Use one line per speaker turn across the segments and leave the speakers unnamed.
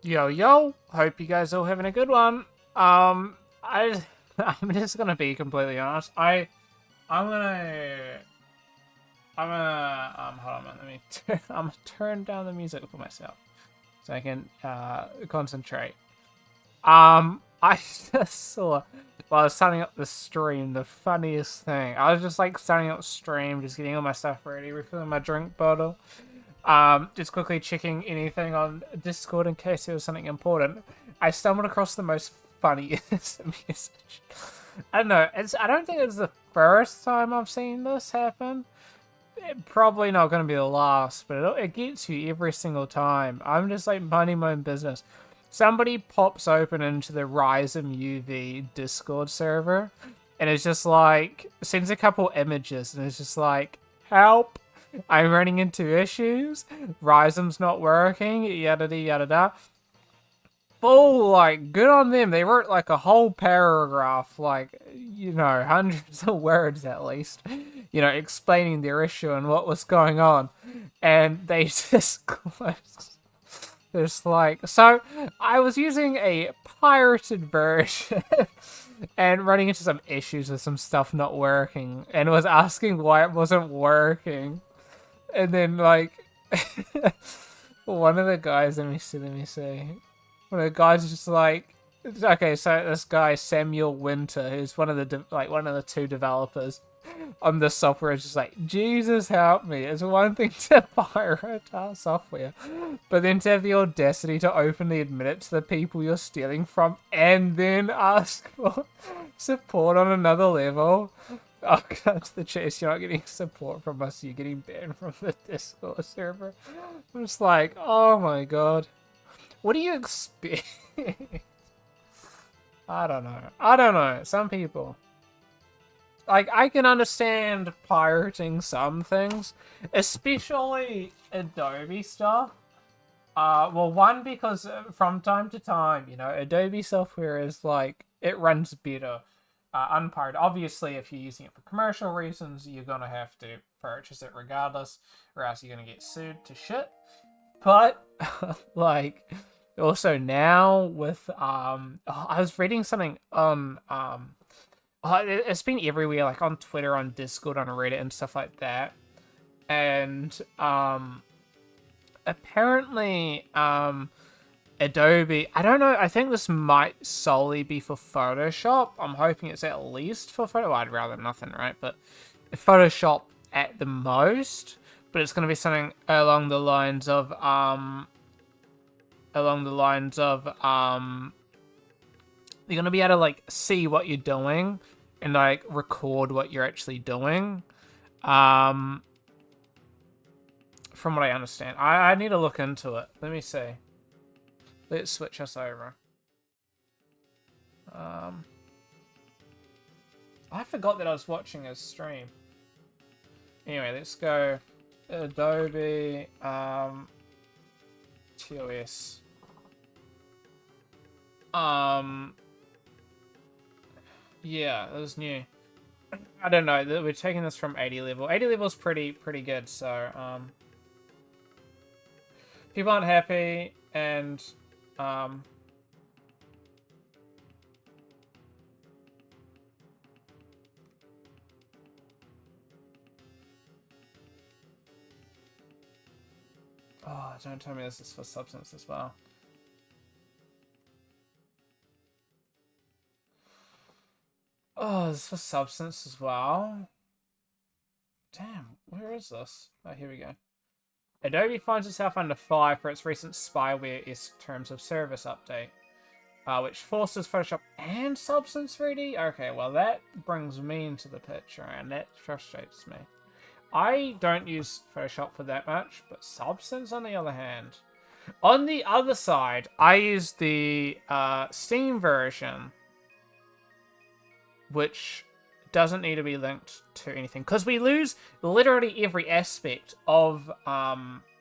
Yo, yo, hope you guys all having a good one. Um, I, I'm just gonna be completely honest. I'm gonna, hold on a minute, I'm gonna turn down the music for myself so I can, concentrate. I just saw, while I was starting up the stream, the funniest thing. I was just like starting up stream, just getting all my stuff ready, refilling my drink bottle. Just quickly checking anything on Discord in case there was something important. I stumbled across the most funniest message. I don't know. I don't think it's the first time I've seen this happen. Probably not going to be the last, but it gets you every single time. I'm just like minding my own business. Somebody pops open into the Rysm UV Discord server, and it's just like sends a couple images, and it's just like, help. I'm running into issues. Rysm's not working. Yada yada yada. Full, like, good on them. They wrote like a whole paragraph, like, hundreds of words at least, explaining their issue and what was going on. And they just closed. Just like, so I was using a pirated version and running into some issues with some stuff not working and was asking why it wasn't working. And then, like, one of the guys, let me see. One of the guys is just like, okay, so this guy, Samuel Winter, who's one of the two developers on the software, is just like, Jesus help me. It's one thing to pirate our software, but then to have the audacity to openly admit it to the people you're stealing from and then ask for support on another level. Oh, cut to the chase, you're not getting support from us, you're getting banned from the Discord server. I'm just like, oh my god. What do you expect? I don't know. Some people. Like, I can understand pirating some things, especially Adobe stuff. Well, one, because from time to time, Adobe software is like, it runs better unpirated. Obviously, if you're using it for commercial reasons, you're gonna have to purchase it regardless, or else you're gonna get sued to shit. But, like, also now with, I was reading something on, it's been everywhere, like on Twitter, on Discord, on Reddit, and stuff like that. And, apparently, Adobe, I don't know, I think this might solely be for Photoshop. I'm hoping it's at least for Photoshop. Well, I'd rather nothing, right? But Photoshop at the most. But it's going to be something along the lines of, you're going to be able to, like, see what you're doing and, like, record what you're actually doing. From what I understand. I need to look into it. Let me see. Let's switch us over. I forgot that I was watching a stream. Anyway, let's go Adobe TOS. Yeah, that was new. I don't know. We're taking this from 80 level. 80 level is pretty good. So people aren't happy, and oh, don't tell me this is for Substance as well. Oh, this is for Substance as well. Damn, where is this? Oh, here we go. Adobe finds itself under fire for its recent spyware-esque terms of service update, which forces Photoshop and Substance 3D? Okay, well that brings me into the picture, and that frustrates me. I don't use Photoshop for that much, but Substance on the other hand. On the other side, I use the Steam version, which doesn't need to be linked to anything, because we lose literally every aspect of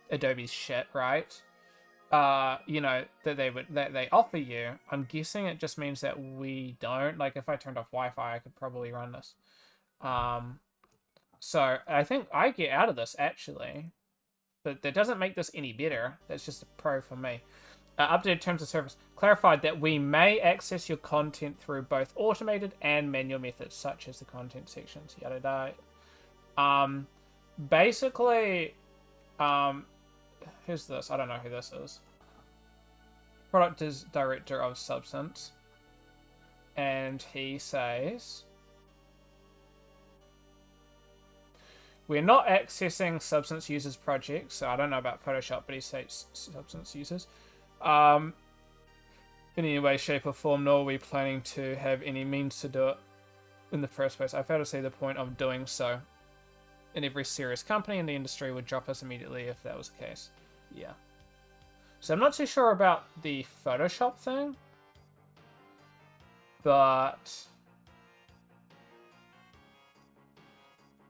Adobe's shit, right? That they offer you. I'm guessing it just means that we don't. Like, if I turned off Wi-Fi, I could probably run this. So I think I get out of this actually, but that doesn't make this any better. That's just a pro for me. Updated terms of service clarified that we may access your content through both automated and manual methods, such as the content sections, yada yada. Basically, who's this? I don't know who this is. Product is director of Substance, and he says, we're not accessing Substance users' projects, so I don't know about Photoshop, but he says Substance users. In any way, shape, or form, nor are we planning to have any means to do it in the first place. I fail to see the point of doing so. And every serious company in the industry would drop us immediately if that was the case. Yeah. So I'm not too sure about the Photoshop thing, but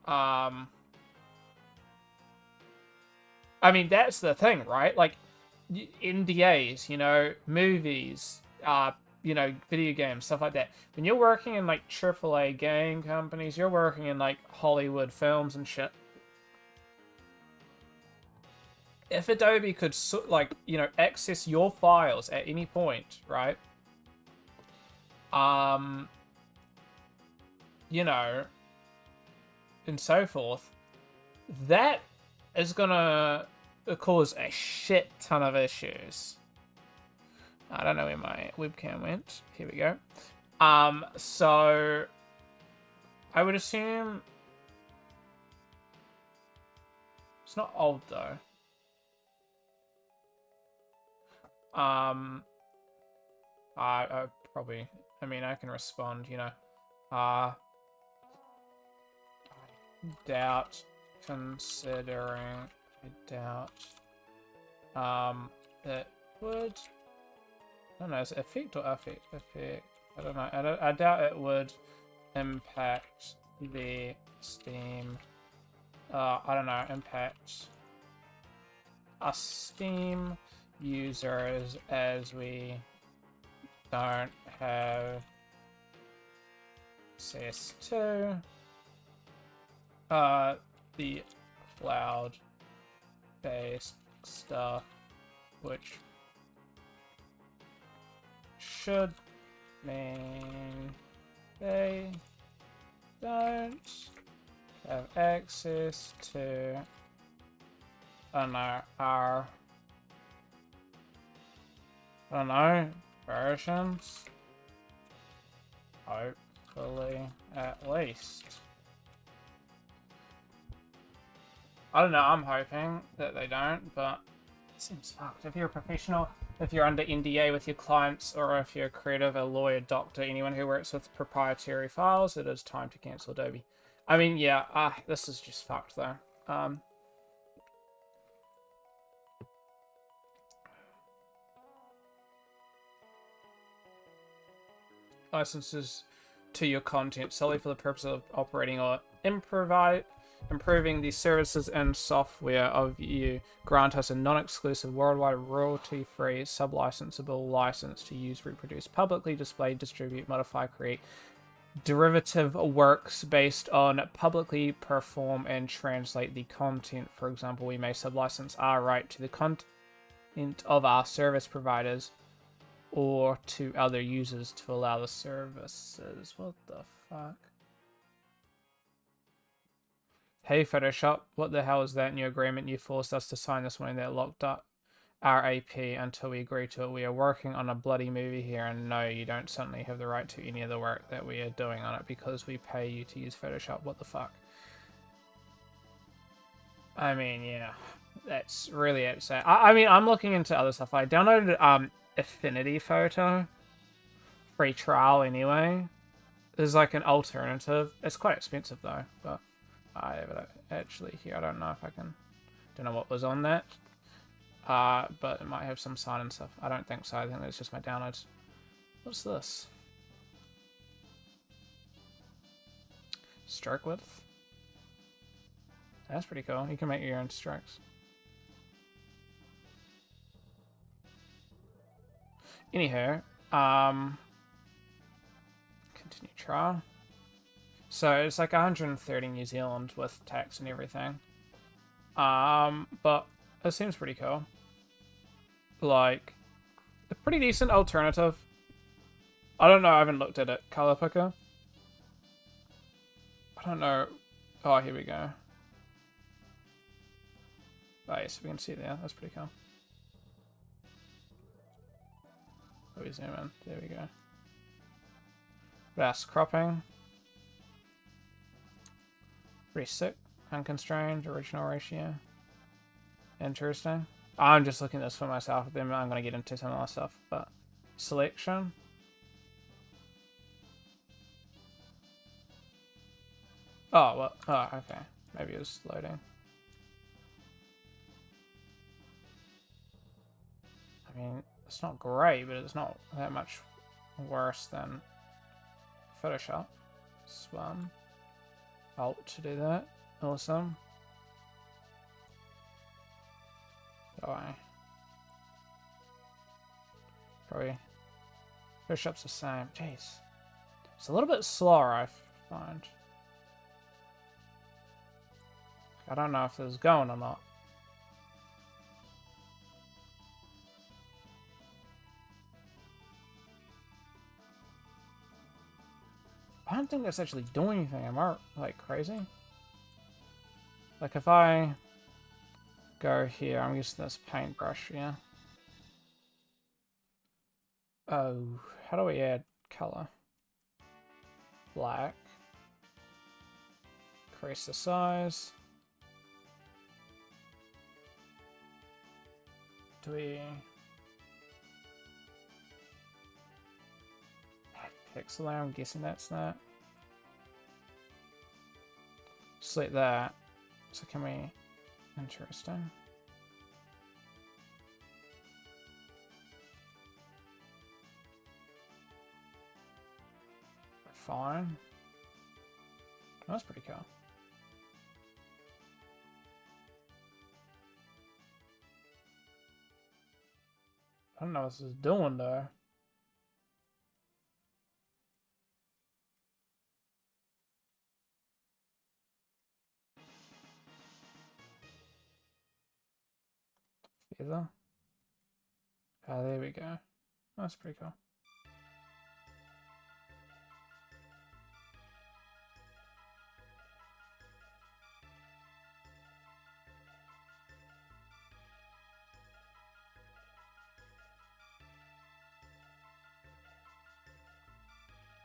I mean, that's the thing, right? Like, NDAs, you know, movies, you know, video games, stuff like that. When you're working in, like, AAA game companies, you're working in, like, Hollywood films and shit. If Adobe could, like, you know, access your files at any point, right? You know, and so forth, that is gonna cause a shit ton of issues. I don't know where my webcam went. Here we go. So I would assume it's not old though. I probably, I mean, I can respond, you know. I doubt, considering, I doubt, it would, I don't know, is it effect or affect? Effect, I don't know, I doubt it would impact the Steam, I don't know, impact us Steam users as we don't have access to the cloud-based stuff, which should mean they don't have access to, I don't know, our, I don't know, versions, hopefully, at least. I don't know, I'm hoping that they don't, but it seems fucked. If you're a professional, if you're under NDA with your clients, or if you're a creative, a lawyer, doctor, anyone who works with proprietary files, it is time to cancel Adobe. I mean, yeah, this is just fucked though. Licenses to your content solely for the purpose of operating or improving the services and software of you. Grant us a non-exclusive, worldwide, royalty-free, sub-licensable license to use, reproduce, publicly display, distribute, modify, create derivative works based on publicly perform and translate the content. For example, we may sublicense our right to the content of our service providers or to other users to allow the services. What the fuck? Hey Photoshop, what the hell is that in your agreement? You forced us to sign this one that locked up our AP until we agree to it. We are working on a bloody movie here, and no, you don't suddenly have the right to any of the work that we are doing on it because we pay you to use Photoshop. What the fuck? I mean, yeah, that's really upsetting. I mean, I'm looking into other stuff. I downloaded Affinity Photo free trial anyway. There's like an alternative. It's quite expensive though, but I have it actually here. I don't know if I can. Don't know what was on that. But it might have some sign and stuff. I don't think so. I think it's just my downloads. What's this? Stroke width. That's pretty cool. You can make your own strokes. Anyhow, continue trial. So it's like 130 New Zealand with tax and everything. But it seems pretty cool. Like, pretty decent alternative. I don't know, I haven't looked at it. Color picker. I don't know. Oh, here we go. Oh, yes, we can see it there. That's pretty cool. Let me zoom in. There we go. Vast cropping. Pretty sick. Unconstrained. Original ratio. Interesting. I'm just looking at this for myself. Then I'm going to get into some other stuff. But selection. Oh, well. Oh, okay. Maybe it was loading. I mean, it's not great, but it's not that much worse than Photoshop. Swum. Alt to do that. Awesome. Oh, probably Photoshop's the same. Jeez. It's a little bit slower, I find. I don't know if this is going or not. I don't think that's actually doing anything. Am I, like, crazy? Like, if I go here, I'm using this paintbrush, yeah. Oh, how do we add color? Black. Increase the size. Do we add pixel layer? I'm guessing that's that. Select that. So can we? Interesting. Fine. That's pretty cool. I don't know what this is doing though. Feather. Oh, there we go. That's pretty cool.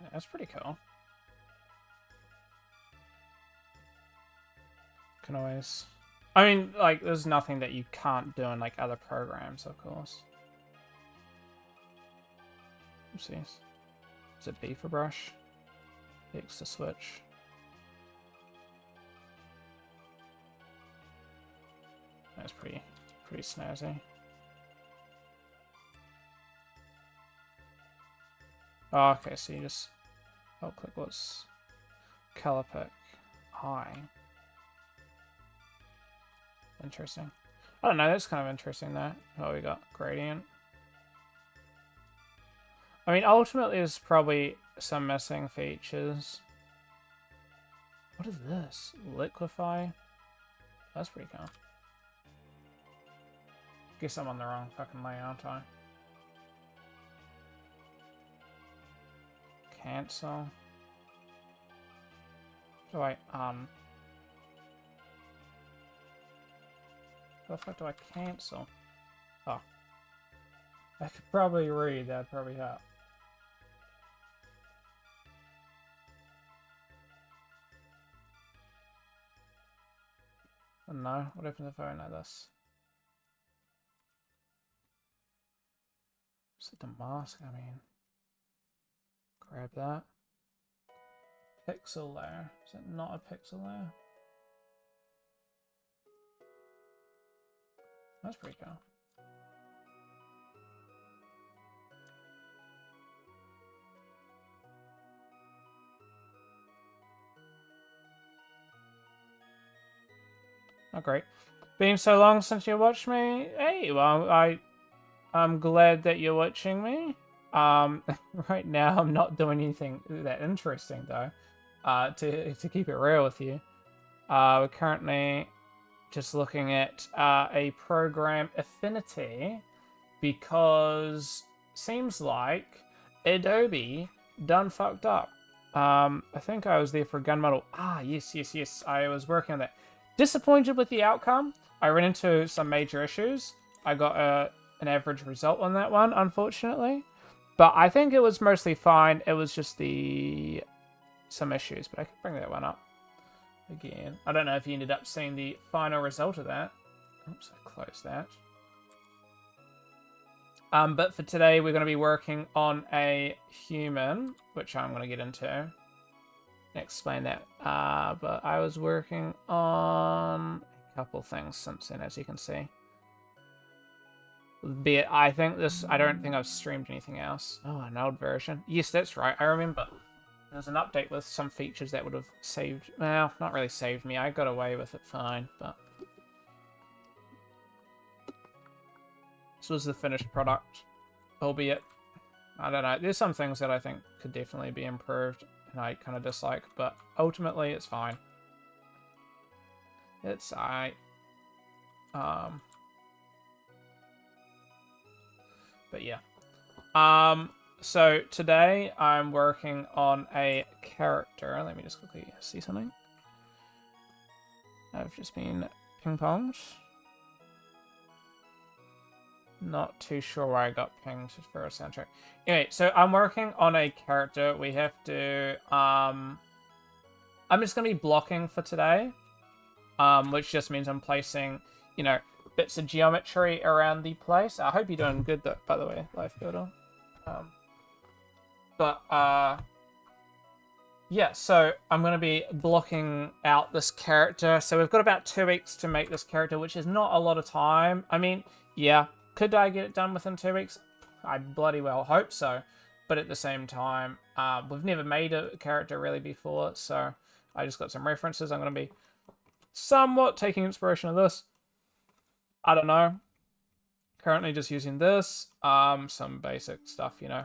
Yeah, that's pretty cool. Can always... I mean, like, there's nothing that you can't do in, like, other programs, of course. Oopsies. Is it B for brush? X to switch. That's pretty snazzy. Oh, okay, so you just click what's color pick high. Interesting. I don't know, that's kind of interesting though. Oh, we got gradient. I mean, ultimately there's probably some missing features. What is this? Liquify? That's pretty cool. Guess I'm on the wrong fucking layer, aren't I? Cancel. Do I, What the fuck do I cancel? Oh. I could probably read, that'd probably help. Oh, no, what happens if I don't know this? Set the mask, I mean. Grab that. Pixel layer. Is it not a pixel layer? That's pretty cool. Oh, great. Been so long since you watched me. Hey, well, I'm glad that you're watching me. Right now I'm not doing anything that interesting though. To keep it real with you, we're currently just looking at a program Affinity because seems like Adobe done fucked up. I think I was there for gun model. Ah, yes. I was working on that. Disappointed with the outcome. I ran into some major issues. I got an average result on that one, unfortunately. But I think it was mostly fine. It was just some issues. But I could bring that one up again. I don't know if you ended up seeing the final result of that. Oops, I closed that. But for today, we're going to be working on a human, which I'm going to get into and explain that. But I was working on a couple things since then, as you can see. Be it, I don't think I've streamed anything else. Oh, an old version. Yes, that's right. I remember. There's an update with some features that would have saved... Well, not really saved me. I got away with it fine, but... This was the finished product, albeit, I don't know, there's some things that I think could definitely be improved, and I kind of dislike, but ultimately it's fine. It's alright. But yeah. So today I'm working on a character. Let me just quickly see something. I've just been ping-ponged. Not too sure where I got pinged for a soundtrack. Anyway, so I'm working on a character. We have to... I'm just going to be blocking for today. Which just means I'm placing, you know, bits of geometry around the place. I hope you're doing good, though, by the way, Life Builder. Yeah, so I'm going to be blocking out this character. So we've got about 2 weeks to make this character, which is not a lot of time. I mean, yeah... Could I get it done within 2 weeks? I bloody well hope so. But at the same time, we've never made a character really before, so I just got some references. I'm going to be somewhat taking inspiration of this. I don't know. Currently just using this. Some basic stuff, you know,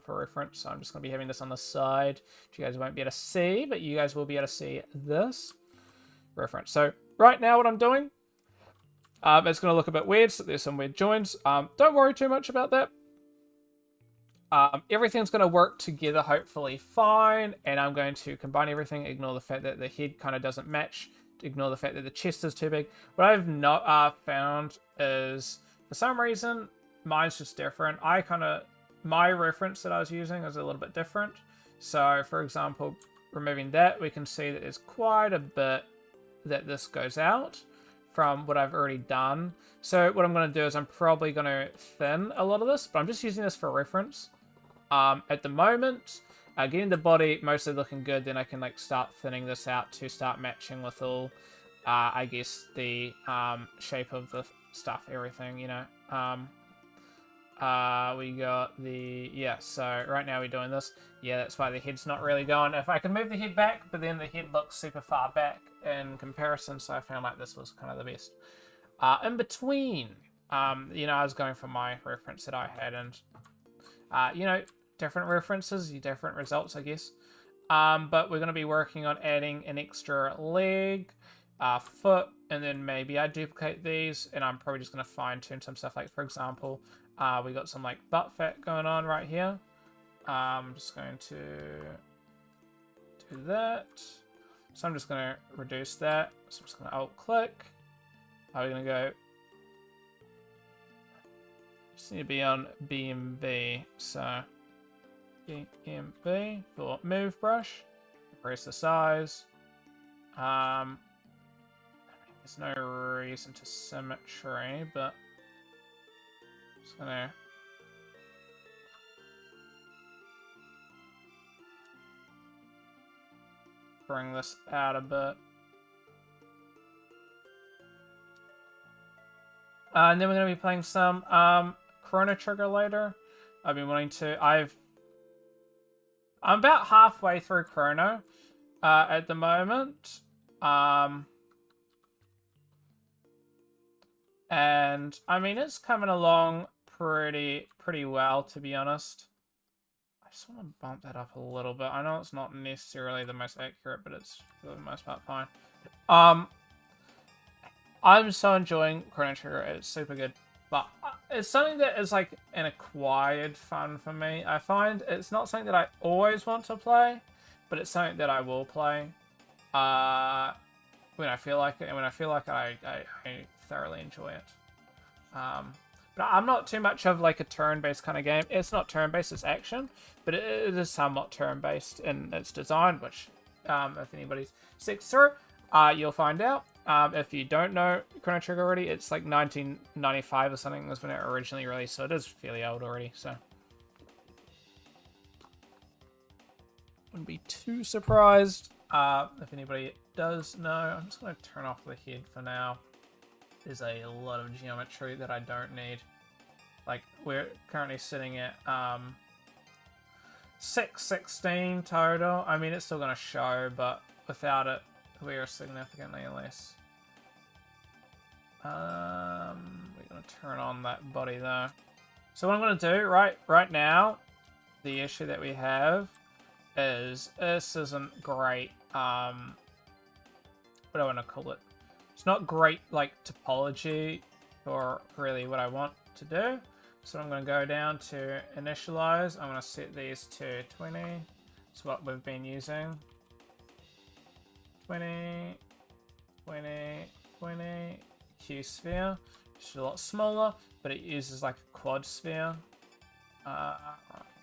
for reference. So I'm just going to be having this on the side, which you guys won't be able to see, but you guys will be able to see this reference. So right now what I'm doing... it's going to look a bit weird, so there's some weird joins. Don't worry too much about that. Everything's going to work together, hopefully fine, and I'm going to combine everything, ignore the fact that the head kind of doesn't match, ignore the fact that the chest is too big. What I've not found is, for some reason, mine's just different. My reference that I was using is a little bit different. So, for example, removing that, we can see that there's quite a bit that this goes out from what I've already done. So what I'm going to do is I'm probably going to thin a lot of this, but I'm just using this for reference. At the moment, getting the body mostly looking good, then I can like start thinning this out to start matching with all, I guess, the shape of the stuff, everything, you know. We got the, yeah, so right now we're doing this. Yeah, that's why the head's not really going. If I could move the head back, but then the head looks super far back in comparison, so I found like this was kind of the best. In between, you know, I was going for my reference that I had, and, you know, different references, different results, I guess. But we're going to be working on adding an extra leg, foot, and then maybe I duplicate these, and I'm probably just going to fine-tune some stuff. Like, for example, we got some, like, butt fat going on right here. I'm just going to do that. So I'm just going to reduce that. So I'm just going to alt-click. We're going to go... Just need to be on BMB. So BMB for move brush. Increase the size. There's no reason to symmetry, but just going to... bring this out a bit. And then we're going to be playing some Chrono Trigger later. I've been wanting to... I'm about halfway through Chrono at the moment. And, I mean, it's coming along pretty well, to be honest. I just want to bump that up a little bit. I know it's not necessarily the most accurate, but it's for the most part fine. I'm so enjoying Chrono Trigger. It's super good. But it's something that is like an acquired fun for me. I find it's not something that I always want to play, but it's something that I will play when I feel like it, and when I feel like I thoroughly enjoy it. But I'm not too much of like a turn-based kind of game. It's not turn-based, it's action, but it is somewhat turn-based in its design, which if anybody's sticks through, you'll find out. If you don't know Chrono Trigger already, it's like 1995 or something was when it originally released, so it is fairly old already, so wouldn't be too surprised if anybody does know. I'm just going to turn off the head for now. There's a lot of geometry that I don't need. Like, we're currently sitting at 616 total. I mean, it's still going to show, but without it, we are significantly less. We're going to turn on that body though. So what I'm going to do right now, the issue that we have is this isn't great. What do I want to call it? It's not great like topology or really what I want to do. So I'm going to go down to initialize. I'm going to set these to 20. It's what we've been using. 20, 20, 20. Q sphere. It's a lot smaller, but it uses like a quad sphere.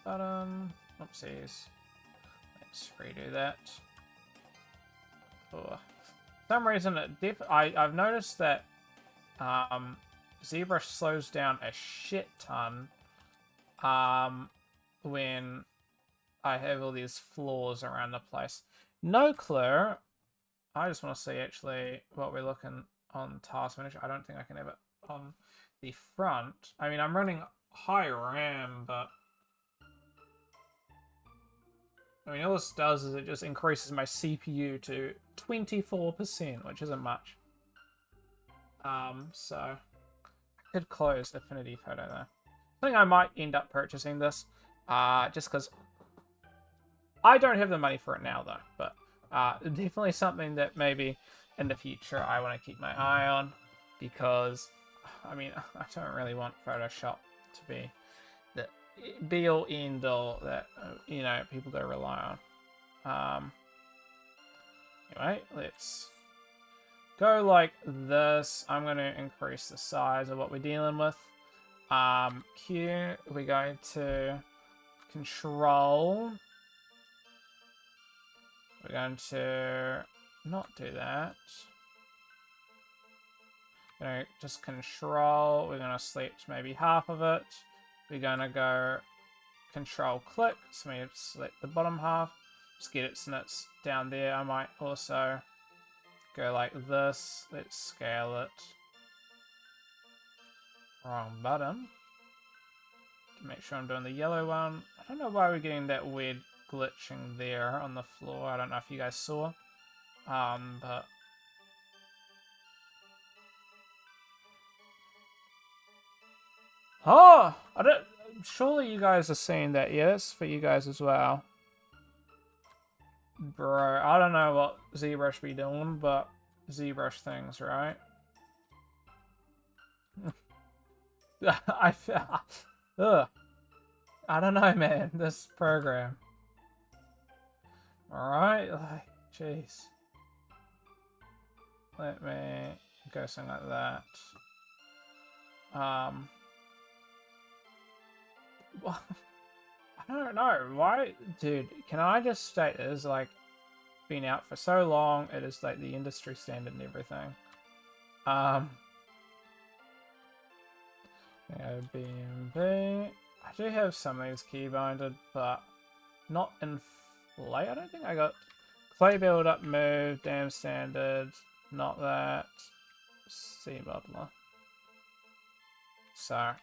Button. Oopsies. Let's redo that. For some reason, I've noticed that ZBrush slows down a shit ton when I have all these flaws around the place. No clue. I just want to see actually what we're looking on task manager. I don't think I can have it on the front. I mean, I'm running high RAM, but I mean, all this does is it just increases my CPU to 24%, which isn't much. So I could close Affinity Photo there. I think I might end up purchasing this, just because I don't have the money for it now, though. But definitely something that maybe in the future I want to keep my eye on, because I mean, I don't really want Photoshop to be the be all end all that you know, people go rely on. Anyway, let's go like this. I'm going to increase the size of what we're dealing with. Q, we're going to control. We're going to not do that. We're going to just control. We're going to select maybe half of it. We're going to go control click. So we select the bottom half. Just get it so it's down there. I might also go like this. Let's scale it. Wrong button. To make sure I'm doing the yellow one. I don't know why we're getting that weird glitching there on the floor. I don't know if you guys saw. But oh, I don't. Surely you guys are seeing that. Yes, for you guys as well. Bro, I don't know what ZBrush be doing, but ZBrush things, right? Ugh. I don't know, man. This program. Alright, like, jeez. Let me go something like that. Well, I don't know. Why? Dude, can I just state it is like been out for so long, it is like the industry standard and everything. BMB. I do have some of these keybinded, but not in Flay. I don't think I got Clay build up move, damn standard, not that. C modeler. So I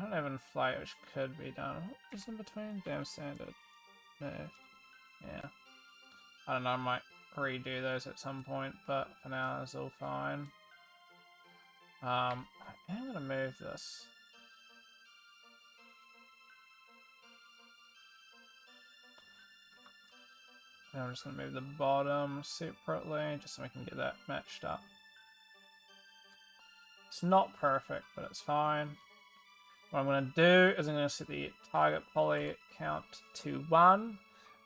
don't have inflate, which could be done. What is in between? Damn standard. No. Yeah. I don't know, I might redo those at some point, but for now it's all fine. I am gonna move this. And I'm just gonna move the bottom separately, just so we can get that matched up. It's not perfect, but it's fine. What I'm going to do is I'm going to set the target poly count to 1.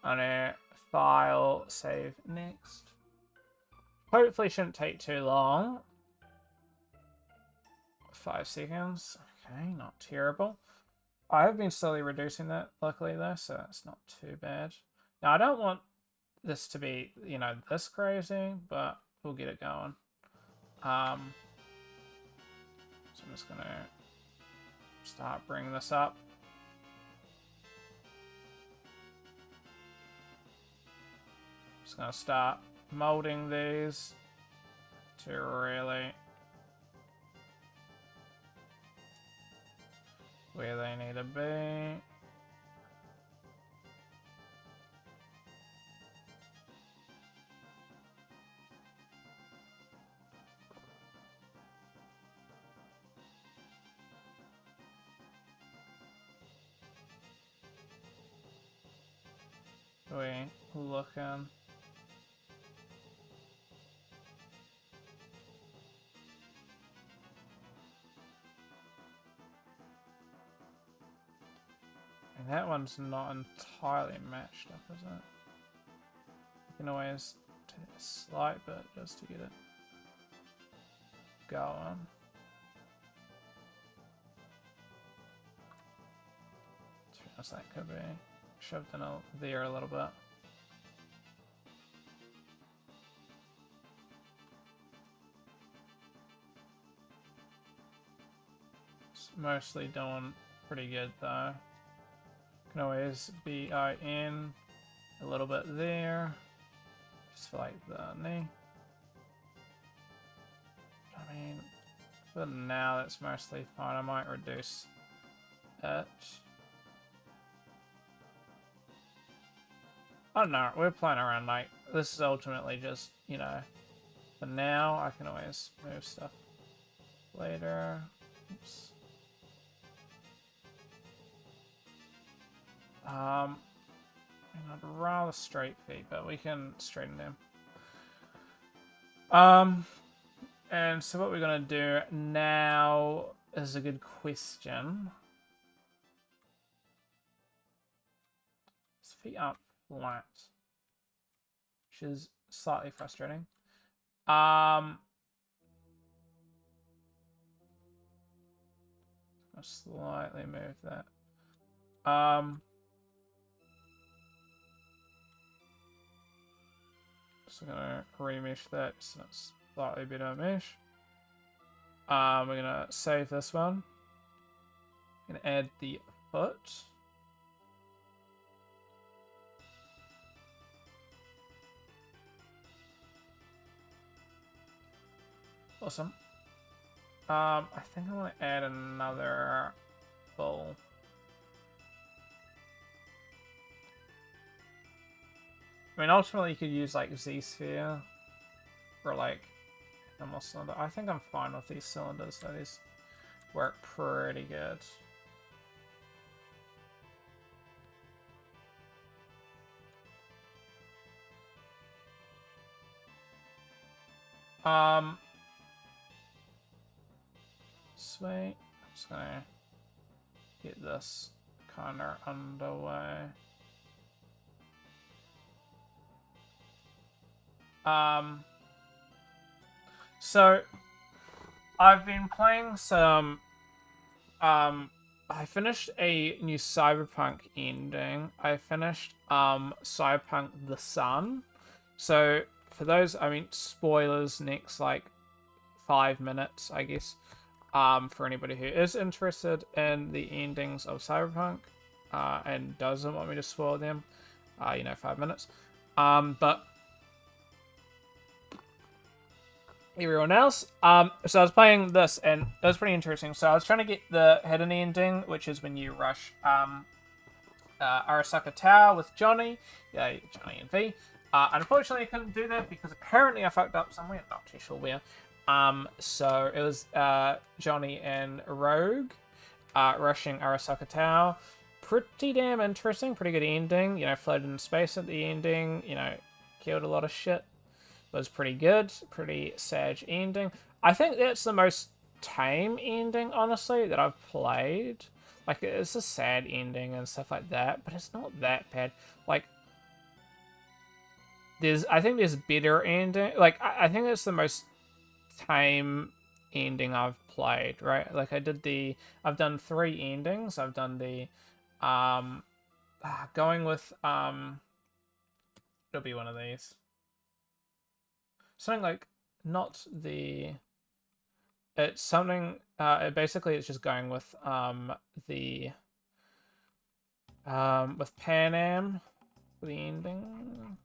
I'm going to file, save next. Hopefully shouldn't take too long. 5 seconds. Okay, not terrible. I have been slowly reducing that, luckily, though, so that's not too bad. Now, I don't want this to be, you know, this crazy, but we'll get it going. So I'm just going to start bringing this up. Just going to start molding these to really where they need to be. We looking. And that one's not entirely matched up, is it? You can always take a slight bit just to get it going. To be honest, that could be shoved in there a little bit. It's mostly doing pretty good though. Can always BIN a little bit there, just for like the knee. I mean, for now that's mostly fine. I might reduce it. I don't know, we're playing around, like, this is ultimately just, you know, for now. I can always move stuff later. Oops. And I'd rather straight feet, but we can straighten them. And so what we're gonna do now is a good question. His feet aren't flat, which is slightly frustrating. I'll slightly move that. So I'm gonna remesh that so it's slightly better mesh. We're gonna save this one. Gonna add the foot. Awesome. I think I want to add another bowl. I mean, ultimately you could use like Z-sphere or like normal cylinder. I think I'm fine with these cylinders, so these work pretty good. Sweet. I'm just gonna get this kind of underway. So I've been playing some. I finished a new Cyberpunk ending. I finished Cyberpunk The Sun. So for those, I mean, spoilers next like 5 minutes, I guess. For anybody who is interested in the endings of Cyberpunk and doesn't want me to spoil them, you know, 5 minutes. But everyone else, so I was playing this and it was pretty interesting. So I was trying to get the hidden ending, which is when you rush Arasaka Tower with Johnny, Johnny and V. Unfortunately, I couldn't do that because apparently I fucked up somewhere. Not too sure where. So it was Johnny and Rogue rushing Arasaka Tower. Pretty damn interesting, pretty good ending. You know, floated in space at the ending. You know, killed a lot of shit. Was pretty good, pretty sage ending. I think that's the most tame ending, honestly, that I've played. Like, it's a sad ending and stuff like that, but it's not that bad. Like, I think there's better ending. Like, I think it's the most tame ending I've played, right? Like, I've done 3 endings. I've done the, going with, it'll be one of these. Something like, not the, it's something, basically it's just going with, the, with Pan Am, for the ending.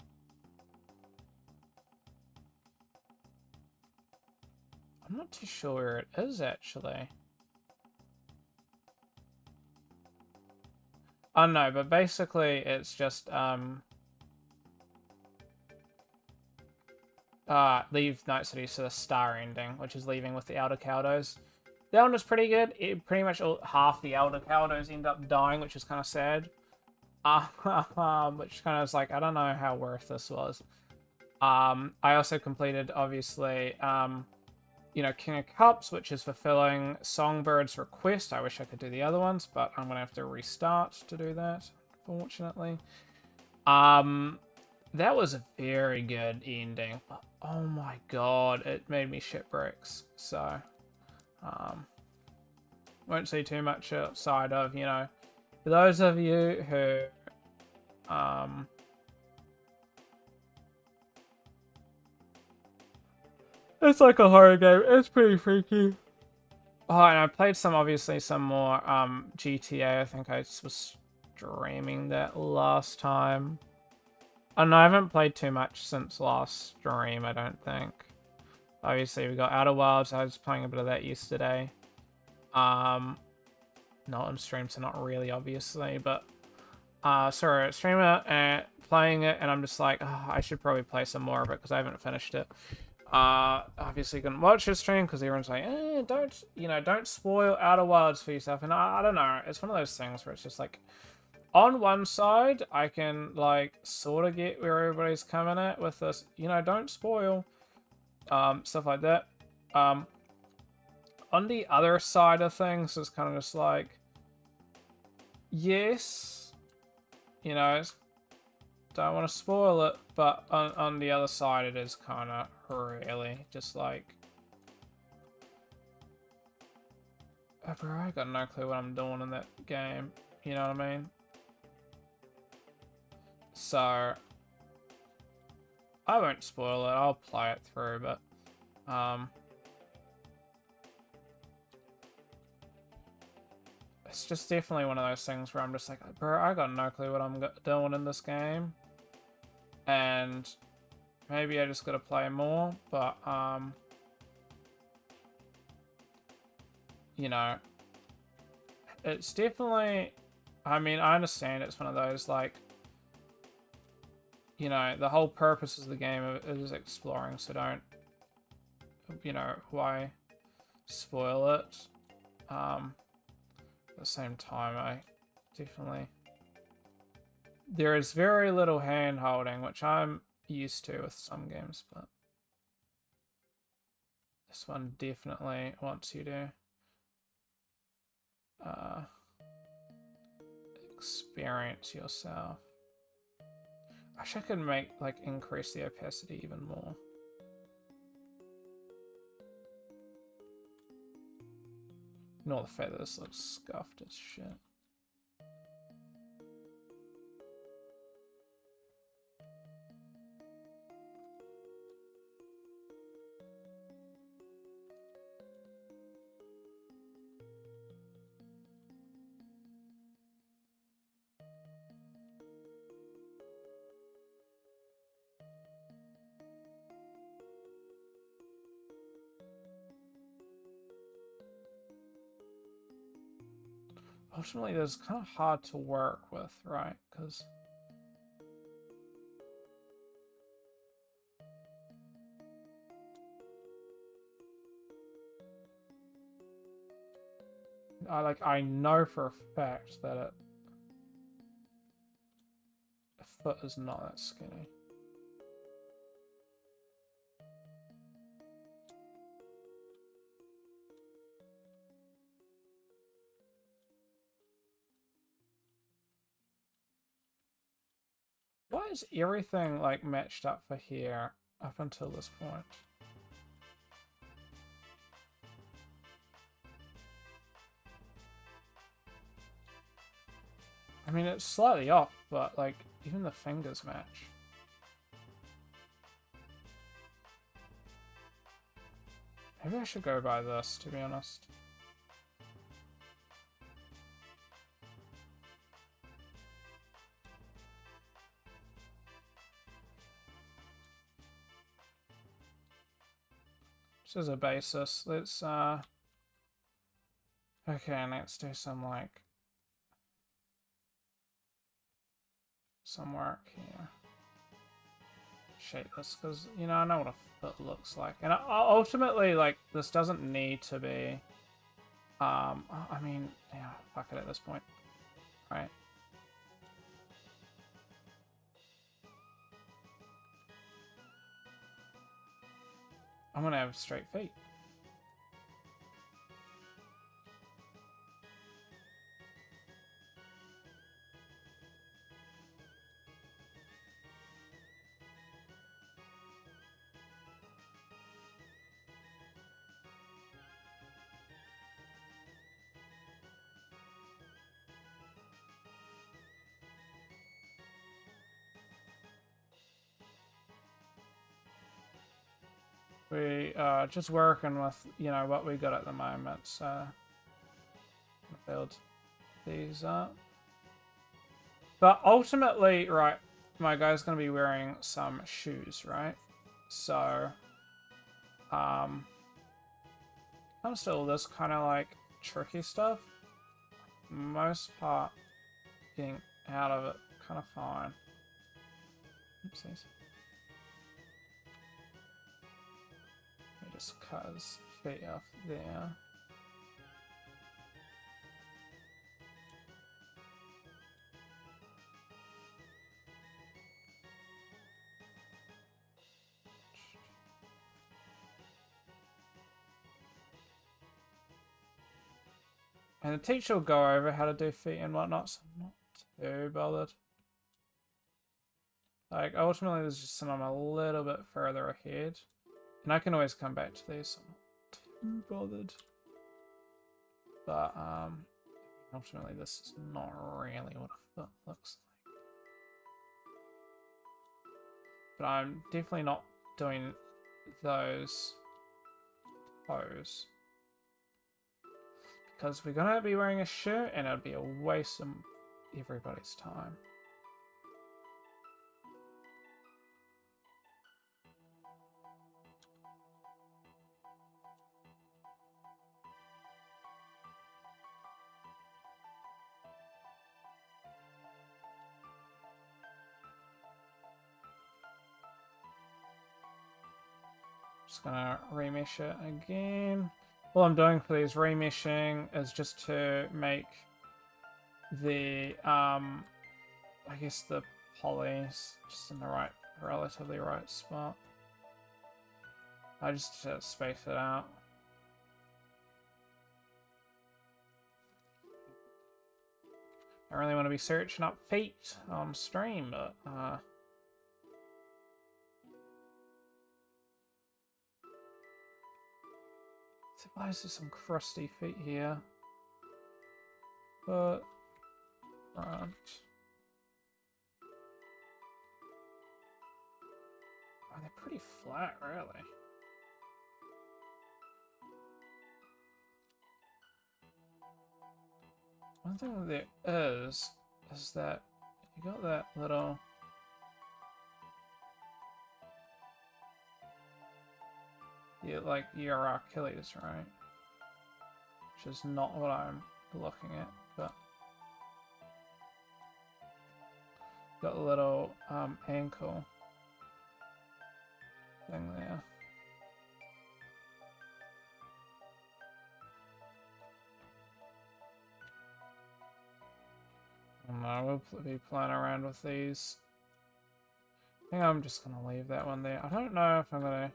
I'm not too sure where it is, actually. Oh, no, but basically it's just, leave Night City to the star ending, which is leaving with the Elder Caldos. That one was pretty good. Pretty much half the Elder Caldos end up dying, which is kind of sad. Which kind of is like, I don't know how worth this was. I also completed, obviously, you know, King of Cups, which is fulfilling Songbird's request. I wish I could do the other ones, but I'm gonna have to restart to do that, unfortunately. That was a very good ending. But, oh my god, it made me shit bricks. So, won't see too much outside of, you know, for those of you who, it's like a horror game. It's pretty freaky. Oh, and I played obviously some more, GTA. I think I was streaming that last time. Oh, no, I haven't played too much since last stream, I don't think. Obviously, we got Outer Wilds. I was playing a bit of that yesterday. Not on stream, so not really, obviously, but sorry, streamer and playing it, and I'm just like, oh, I should probably play some more of it because I haven't finished it. Obviously couldn't watch his stream because everyone's like, don't spoil Outer Wilds for yourself, and I don't know, it's one of those things where it's just like, on one side, I can, like, sort of get where everybody's coming at with this, don't spoil, stuff like that. On the other side of things, it's kind of just like, yes, don't want to spoil it, but on the other side, it is kind of really just like, oh, bro, I got no clue what I'm doing in that game, you know what I mean? So, I won't spoil it, I'll play it through, but, it's just definitely one of those things where I'm just like, bro, I got no clue what I'm doing in this game. And maybe I just gotta play more, but, it's definitely, I mean, I understand it's one of those, like, the whole purpose of the game is exploring, so don't, why spoil it? At the same time, I definitely, there is very little hand holding, which I'm used to with some games, but this one definitely wants you to experience yourself. I wish I could increase the opacity even more. Ignore the fact that this looks scuffed as shit. Ultimately, this is kind of hard to work with, right? Because I know for a fact that a foot is not that skinny. Why is everything like matched up for here up until this point? I mean, it's slightly off, but like even the fingers match. Maybe I should go by this, to be honest. Just as a basis, let's okay, let's do some like some work here. Shape this because you know I know what a foot looks like, and ultimately like this doesn't need to be. I mean, yeah, fuck it at this point, right? I'm gonna have straight feet. We just working with you know what we got at the moment, so build these up. But ultimately, right, my guy's gonna be wearing some shoes, right? So, comes to all this kind of like tricky stuff. Most part, getting out of it kind of fine. Oopsies. Let me just cut his feet off there. And the teacher will go over how to do feet and whatnot, so I'm not too bothered. Like, ultimately, there's just some I'm a little bit further ahead. And I can always come back to these, so I'm not too bothered. But, ultimately, this is not really what a foot looks like. But I'm definitely not doing those toes. Because we're going to be wearing a shirt, and it'd be a waste of everybody's time. Just gonna remesh it again. All I'm doing for these remeshing is just to make the, I guess the polys just in the right, relatively right spot. I just space it out. I really want to be searching up feet on stream, but, why is there some crusty feet here? But front. Oh, they're pretty flat, really. One thing there is that you got that little. Yeah, like your Achilles, right? Which is not what I'm looking at, but got a little ankle thing there. No, we'll be playing around with these. I think I'm just gonna leave that one there. I don't know if I'm gonna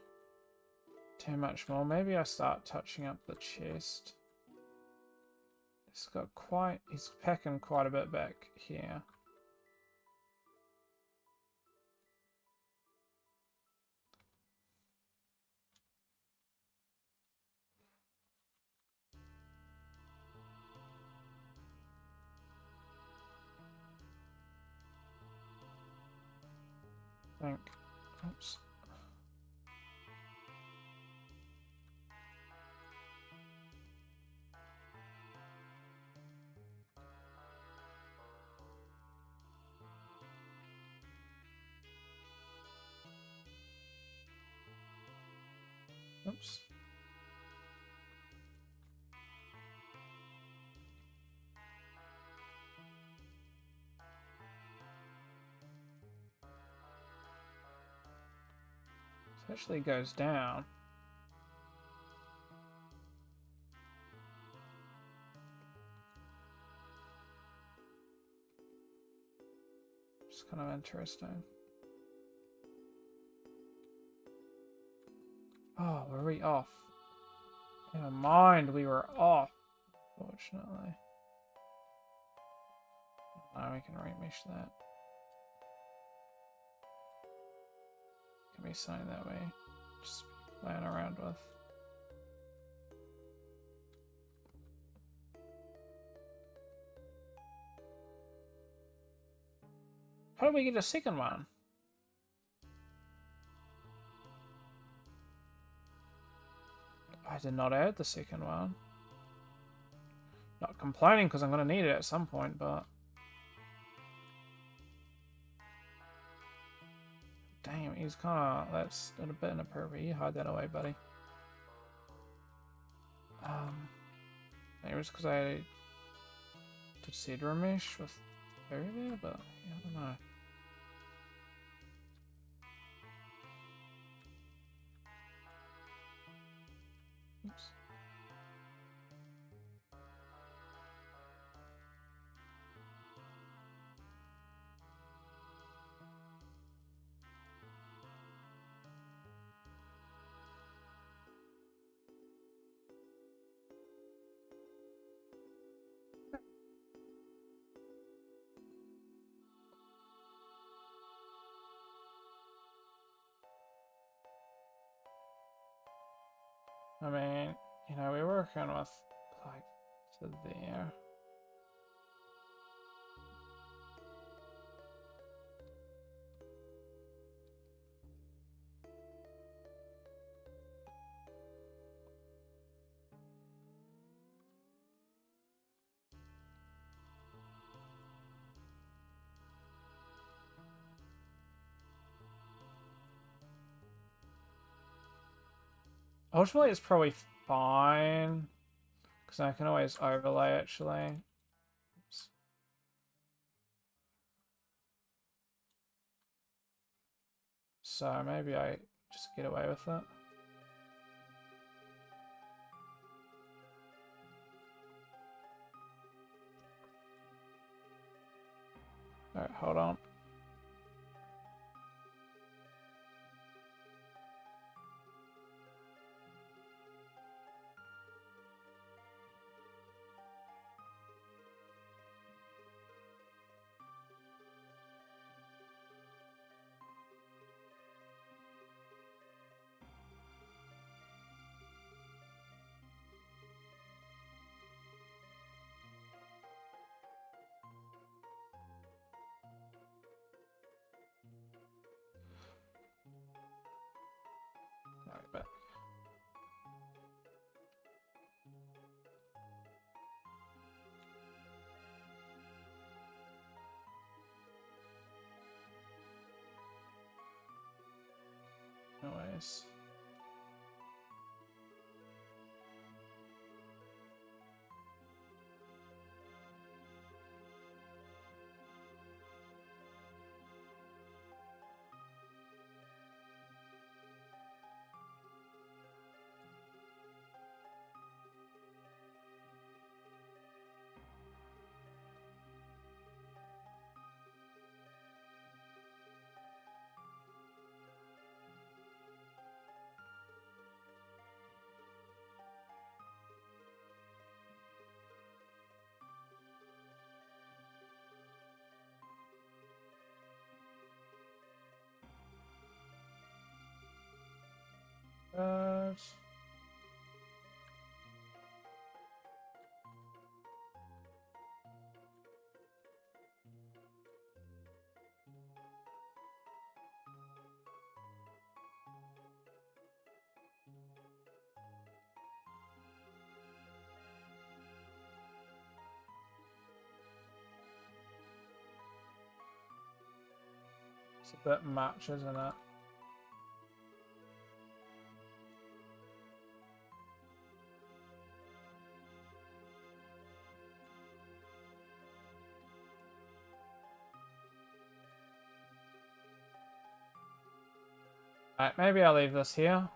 too much more. Maybe I start touching up the chest. It's got quite, he's packing quite a bit back here. think. Oops. Oops. It actually goes down. It's kind of interesting. Oh, were we off? Never mind, we were off, fortunately. Now we can remesh that. Can be something that we just playing around with. How do we get a second one? I did not add the second one. Not complaining because I'm going to need it at some point, but... Damn, he's kind of... That's a bit inappropriate. You hide that away, buddy. Maybe it's because I did cedar mesh with Barry there, but yeah, I don't know. Oops. I mean, you know, we're working with, like, to there. Ultimately, it's probably fine. Because I can always overlay, actually. Oops. So maybe I just get away with it. Alright, hold on. Alright, but anyways. Uh, It's a bit much, isn't it? Alright, maybe I'll leave this here.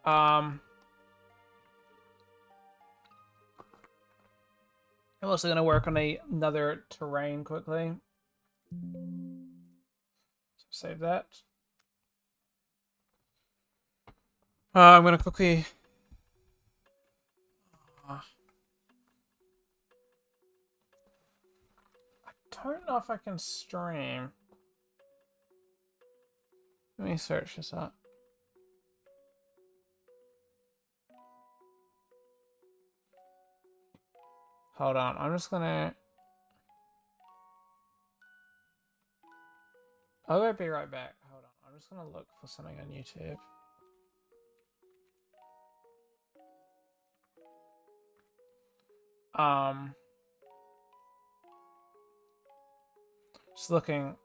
I'm also going to work on another terrain quickly. So save that. I'm going to quickly... I don't know if I can stream. Let me search this up. Hold on, I'm just gonna... I'll be right back. Hold on, I'm just gonna look for something on YouTube. Just looking...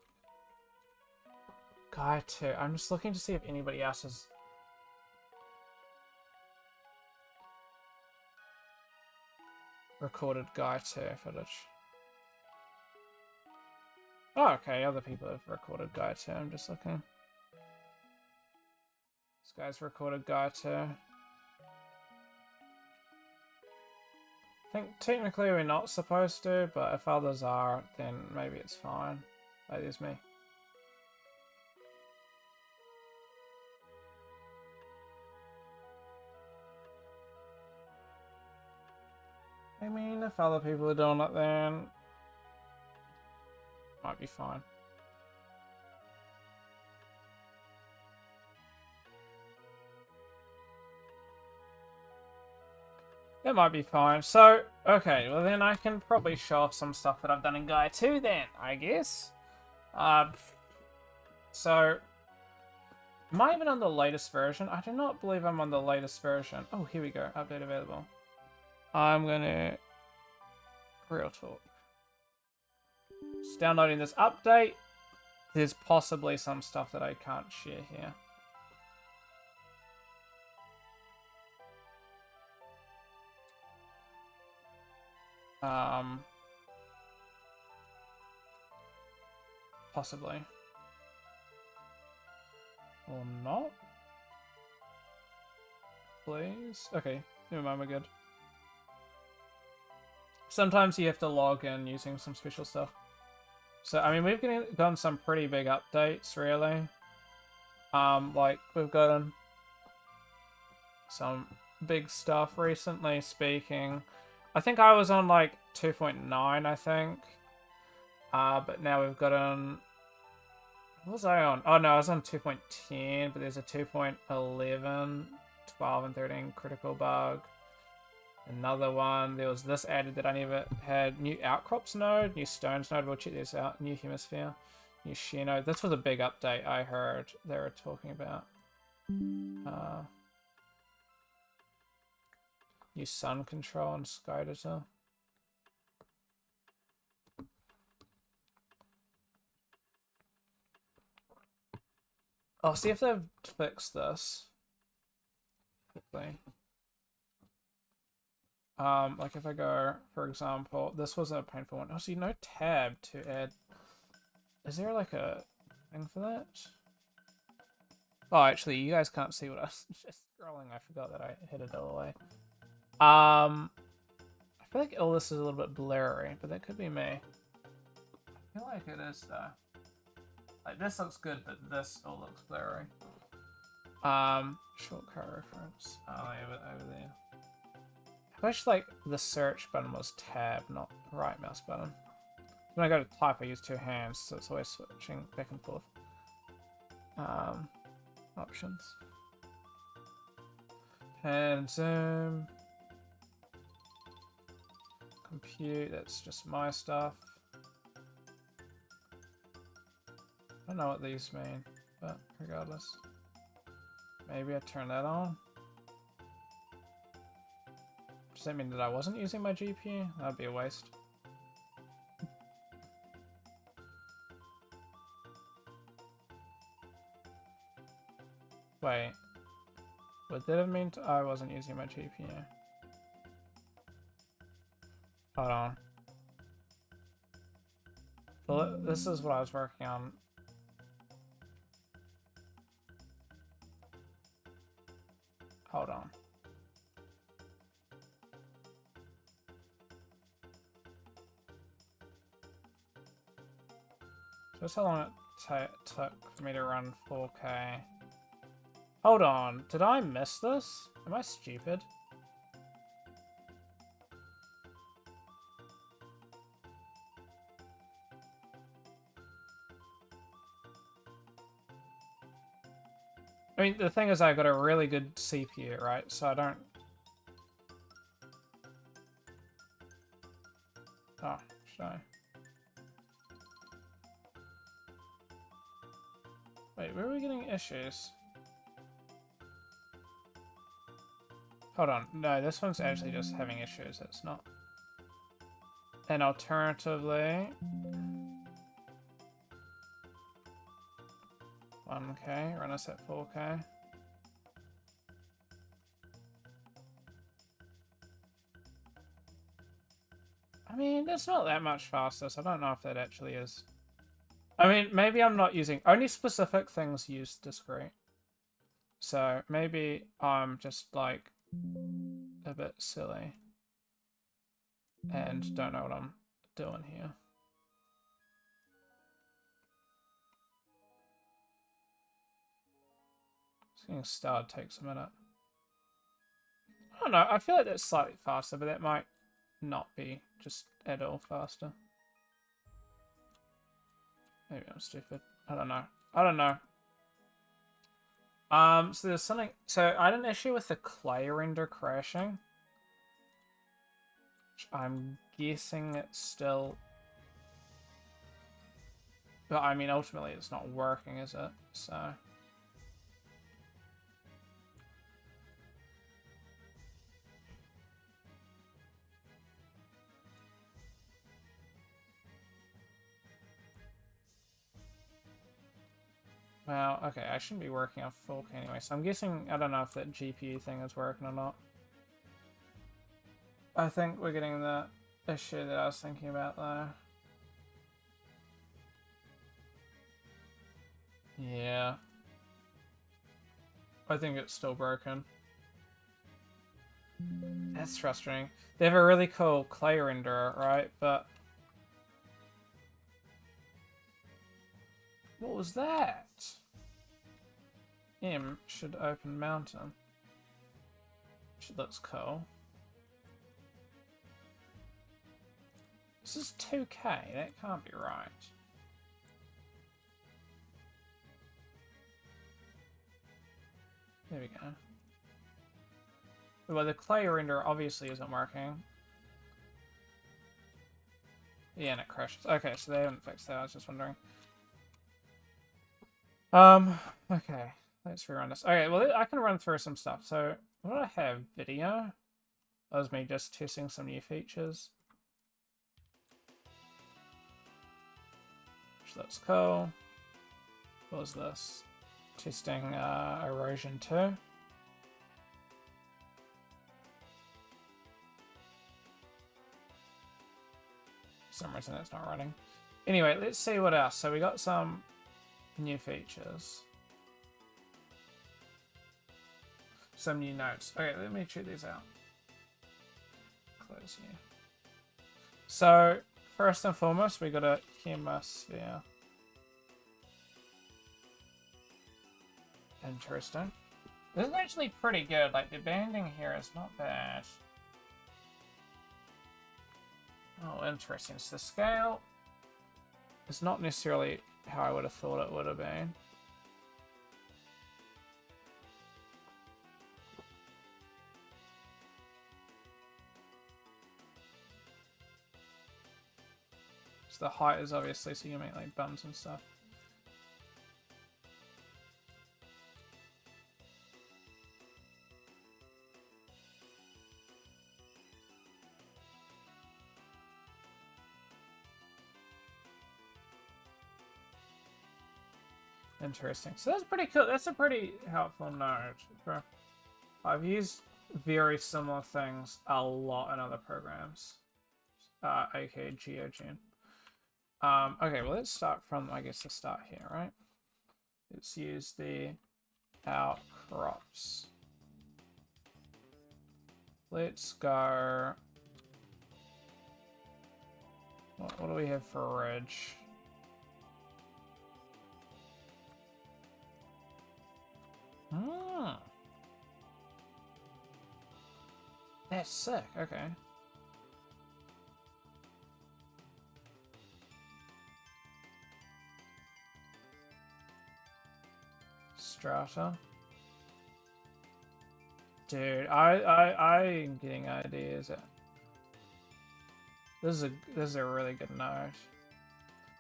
Guy 2. I'm just looking to see if anybody else has... recorded Guy 2 footage. Oh, okay, other people have recorded Guy 2. I'm just looking. This guy's recorded Guy 2. I think technically we're not supposed to, but if others are, then maybe it's fine. That is me. I mean, if other people are doing it, then might be fine. It might be fine. So, okay, well then I can probably show off some stuff that I've done in Gaia 2 then, I guess. So, am I even on the latest version? I do not believe I'm on the latest version. Oh, here we go. Update available. I'm gonna... Real talk. Just downloading this update. There's possibly some stuff that I can't share here. Possibly. Or not? Please? Okay, never mind, we're good. Sometimes you have to log in using some special stuff. So, I mean, we've gotten some pretty big updates, really. Like, we've gotten some big stuff recently, speaking. I think I was on, like, 2.9, I think. But now we've gotten... What was I on? Oh, no, I was on 2.10, but there's a 2.11, 12, and 13 critical bug. Another one, there was this added that I never had. New outcrops node, new stones node, we'll check this out. New hemisphere, new shear node. This was a big update I heard they were talking about. New sun control and sky editor. I'll see if they've fixed this quickly. Like if I go, for example, this was a painful one. Oh, see, no tab to add. Is there like a thing for that? Oh, actually, you guys can't see what I was just scrolling. I forgot that I hit it all the way. I feel like all this is a little bit blurry, but that could be me. I feel like it is though. Like this looks good, but this all looks blurry. Shortcut reference. Oh, I have it over there. I wish like the search button was tab, not right mouse button. When I go to type, I use two hands, so it's always switching back and forth. Options. And zoom. Compute, that's just my stuff. I don't know what these mean, but regardless. maybe I turn that on. Does that mean that I wasn't using my GPU? That'd be a waste. Wait. Would that have meant I wasn't using my GPU? Hold on. Well, this is what I was working on. Hold on. Just how long it took for me to run 4K. Hold on, did I miss this? Am I stupid? I mean, the thing is I got a really good CPU, right? So I don't... Oh, should I? Wait, where are we getting issues? Hold on. No, this one's actually just having issues. It's not. And alternatively... 1K, run us at 4K. I mean, that's not that much faster, so I don't know if that actually is. I mean, maybe I'm not using... Only specific things use discrete. So maybe I'm just, like, a bit silly. And don't know what I'm doing here. Getting started takes a minute. I don't know, I feel like that's slightly faster, but that might not be just at all faster. Maybe I'm stupid. I don't know. I don't know. So there's something... So I had an issue with the clay render crashing. Which I'm guessing it's still... But I mean, ultimately it's not working, is it? So... Well, okay, I shouldn't be working off 4K anyway, so I'm guessing, I don't know if that GPU thing is working or not. I think we're getting the issue that I was thinking about, though. Yeah. I think it's still broken. That's frustrating. They have a really cool clay renderer, right? But... What was that? M should open mountain. Which looks cool. This is 2K, that can't be right. There we go. Well, the clay render obviously isn't working. Yeah, and it crashes. Okay, so they haven't fixed that, I was just wondering. Okay. Let's rerun this. Okay, well, I can run through some stuff. So, what do I have? Video? That was me just testing some new features. Which looks cool. What was this? Testing erosion 2. For some reason it's not running. Anyway, let's see what else. So we got some new features. Some new notes. Okay, let me check these out. Close here. So, first and foremost, we got a hemisphere. Interesting. This is actually pretty good. Like, the banding here is not bad. Oh, interesting. So the scale is not necessarily how I would have thought it would have been. So the height is obviously so you can make like bumps and stuff. Interesting. So that's pretty cool. That's a pretty helpful node. I've used very similar things a lot in other programs, aka GeoGen. Okay, well let's start from, I guess, the start here, right? Let's use the outcrops. Let's go. What do we have for ridge? Ah. That's sick, okay. Strata. Dude, I'm getting ideas. This is a really good node.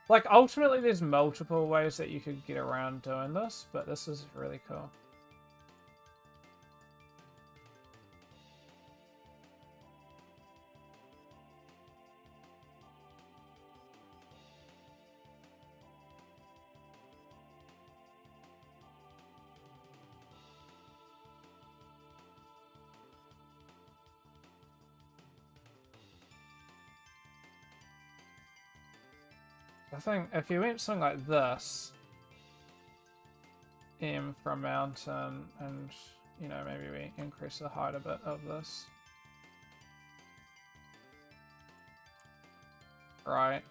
Like, ultimately there's multiple ways that you could get around doing this, but this is really cool. I think if you went something like this, M for a mountain, and, you know, maybe we increase the height a bit of this. Right.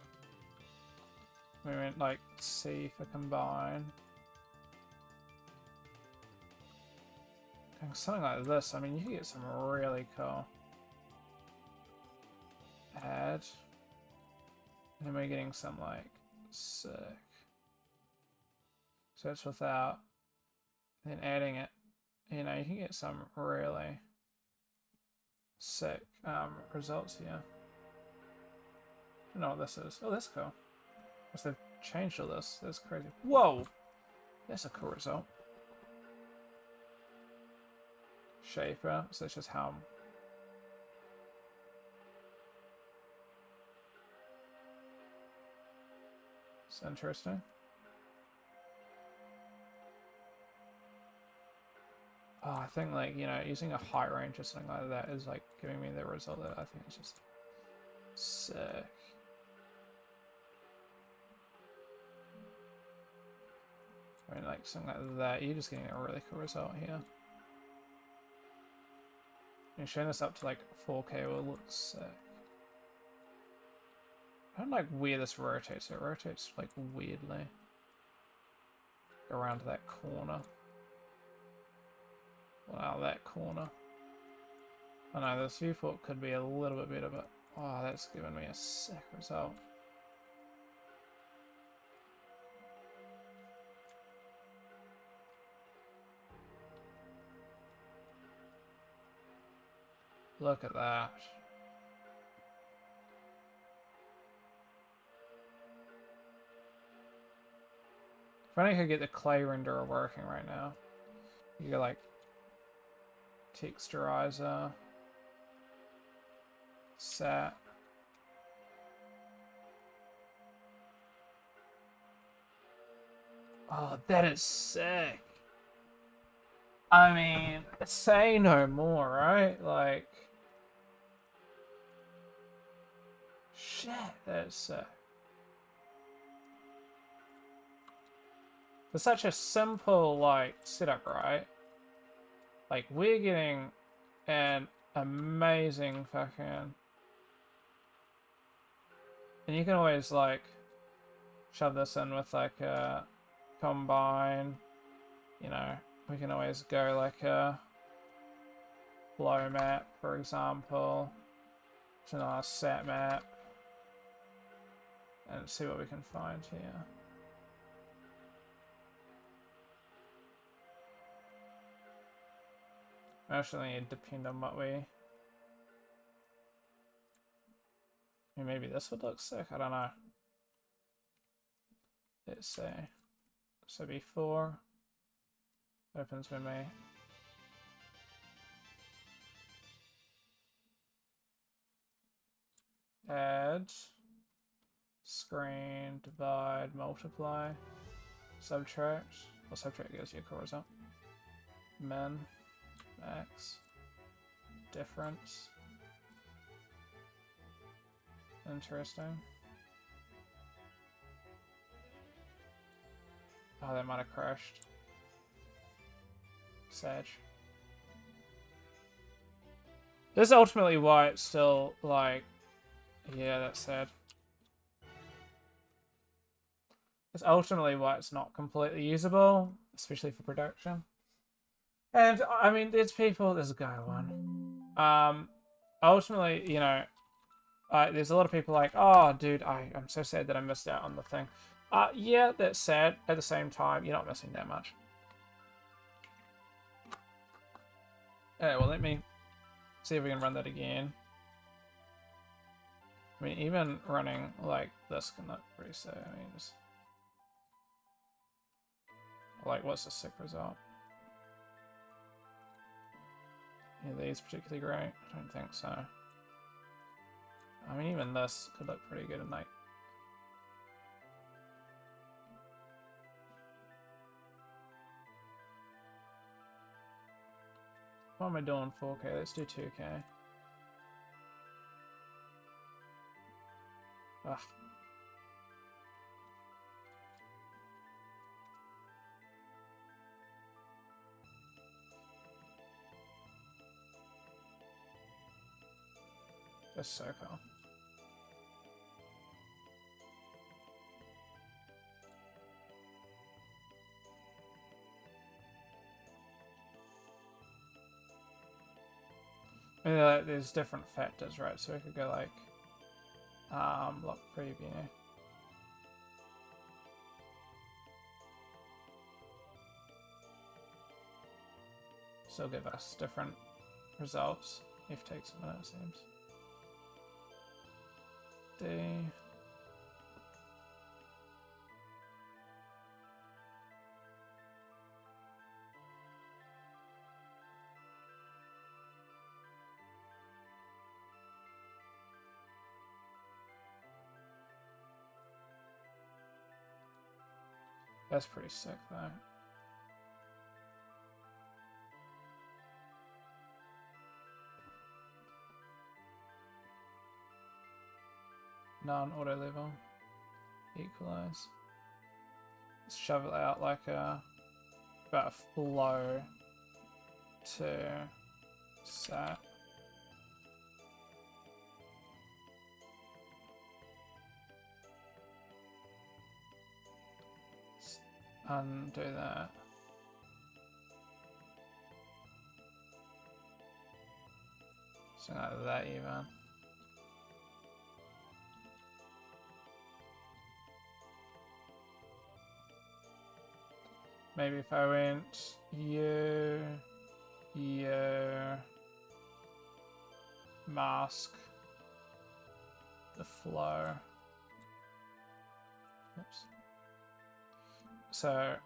We went like C for combine. And something like this, I mean, you can get some really cool. Add. And then we're getting some, like, sick. So it's without, then adding it. You know, you can get some really sick results here. I don't know what this is. Oh, that's cool. Must have changed all this. That's crazy. Whoa! That's a cool result. Shaper, so that's just how. It's interesting. Oh, I think, like, you know, using a height range or something like that is like giving me the result that I think is just sick. I mean, like, something like that, you're just getting a really cool result here. And showing this up to like 4K will look sick. I don't like where this rotates. It rotates like weirdly around that corner. Wow, that corner. I know this viewport could be a little bit better, but oh, that's given me a sick result. Look at that. If only I could get the clay renderer working right now. You go like texturizer, set. Oh, that is sick. I mean, say no more, right? Like, shit, that is sick. For such a simple, like, setup, right? Like, we're getting an amazing fucking... And you can always, like, shove this in with, like, a combine. You know, we can always go, like, a blow map, for example. To our set map. And see what we can find here. Actually, it depend on what we... Maybe this would look sick, I don't know. Let's see. So before opens when we add, screen, divide, multiply. Subtract. Well, subtract gives you a core result. Min. Max. Difference. Interesting. Oh, that might have crashed. Sag. This is ultimately why it's still, like... Yeah, that's sad. It's ultimately why it's not completely usable, especially for production. And, I mean, there's people... There's a guy one. Ultimately, you know... there's a lot of people like, oh, dude, I'm so sad that I missed out on the thing. Yeah, that's sad. At the same time, you're not missing that much. Okay, well, let me see if we can run that again. I mean, even running like this can look pretty sick. I mean, just... Like, what's the sick result? Yeah, these particularly great? I don't think so. I mean, even this could look pretty good at night. What am I doing? 4K? Let's do 2K. Ugh. That's so cool. I mean, like, there's different factors, right? So we could go like, lock preview. Still give us different results. If it takes a minute, it seems. D. That's pretty sick, though. Non-auto level. Equalize. Let's shove it out like a... about a flow to set. Let's undo that. Something like that even. Maybe if I went mask the flow. Oops. So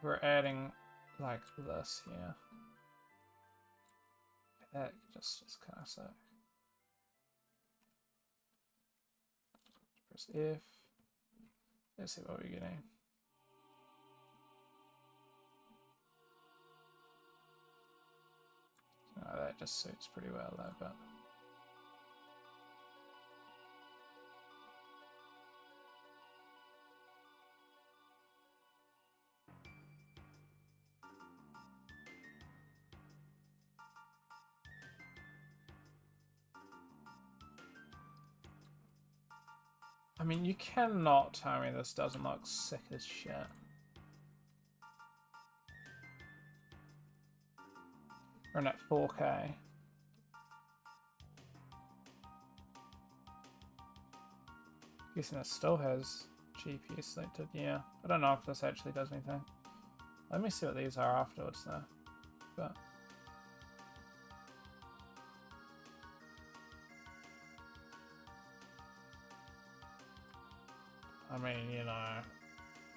we're adding like this here. That just is kind of sick. Press F. Let's see what we're getting. Oh, that just suits pretty well though, but... I mean, you cannot tell me this doesn't look sick as shit. Run at 4K. Guessing it still has GPU selected. Yeah, I don't know if this actually does anything. Let me see what these are afterwards though. But I mean, you know,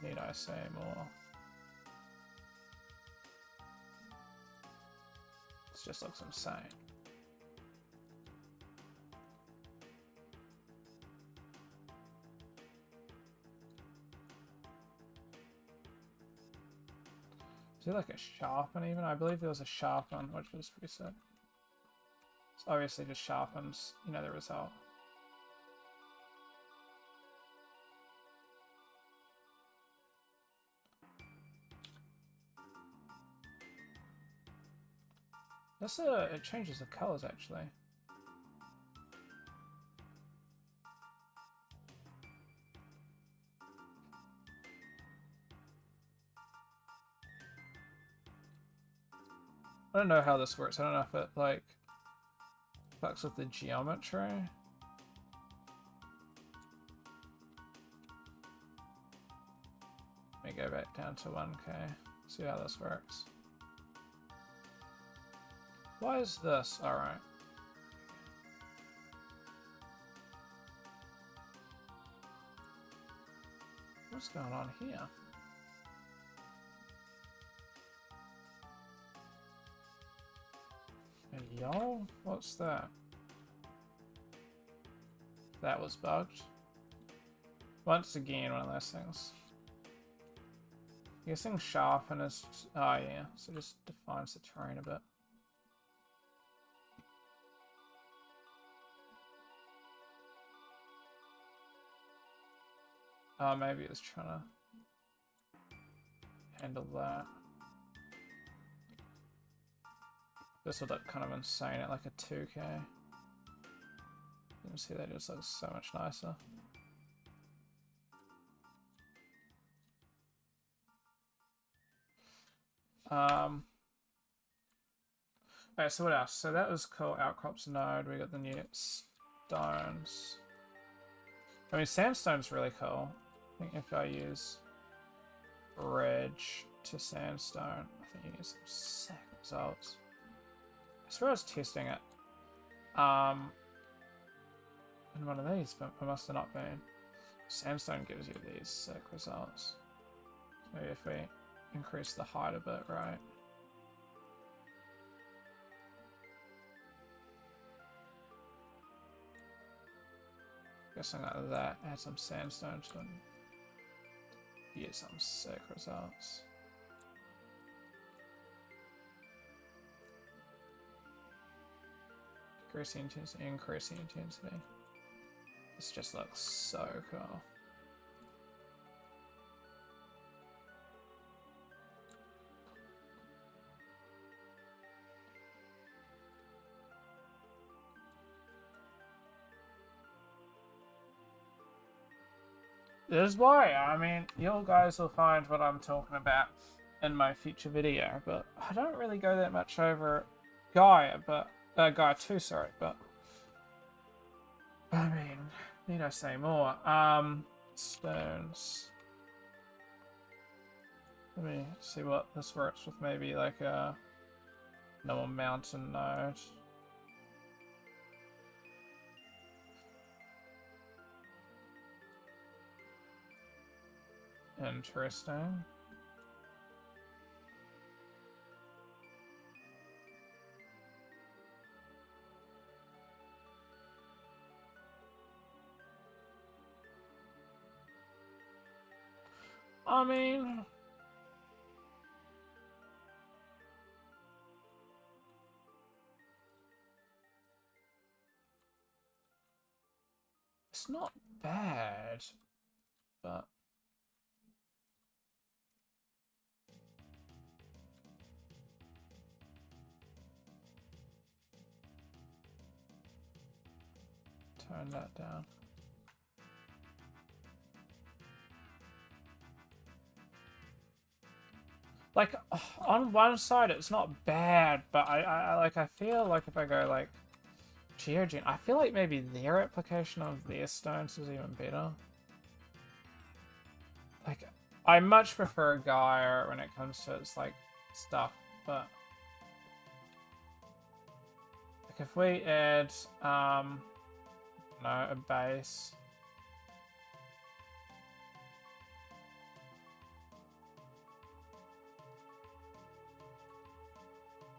need I say more? This just looks insane. Is there like a sharpen even? I believe there was a sharpen, which was pretty sick. It's obviously just sharpens, you know, the result. This it changes the colors actually. I don't know how this works. I don't know if it like fucks with the geometry. Let me go back down to 1K. See how this works. Why is this? Alright. What's going on here? Hey, yo, what's that? That was bugged. Once again, one of those things. I'm guessing sharpen is... Oh yeah, so it just defines the terrain a bit. Oh, maybe it was trying to handle that. This would look kind of insane at like a 2K. You can see that just looks so much nicer. Okay, so what else? So that was cool. Outcrops node. We got the new stones. I mean, sandstone's really cool. I think if I use bridge to sandstone, I think you get some sick results. I swear I was testing it. In one of these, but I must have not been. Sandstone gives you these sick results. Maybe if we increase the height a bit, right? Guessing like that, add some sandstone to it. You get some sick results. Increase the intensity, increase the intensity. This just looks so cool. This is why, I mean, you guys will find what I'm talking about in my future video, but I don't really go that much over Gaia, but Gaia 2, sorry, but I mean, need I say more? Stones. Let me see what this works with, maybe like a normal mountain node. Interesting. I mean, it's not bad, but turn that down. Like, on one side it's not bad, but I feel like if I go like Geogene, I feel like maybe their application of their stones is even better. Like, I much prefer Gaia when it comes to its like stuff, but like if we add no, a base.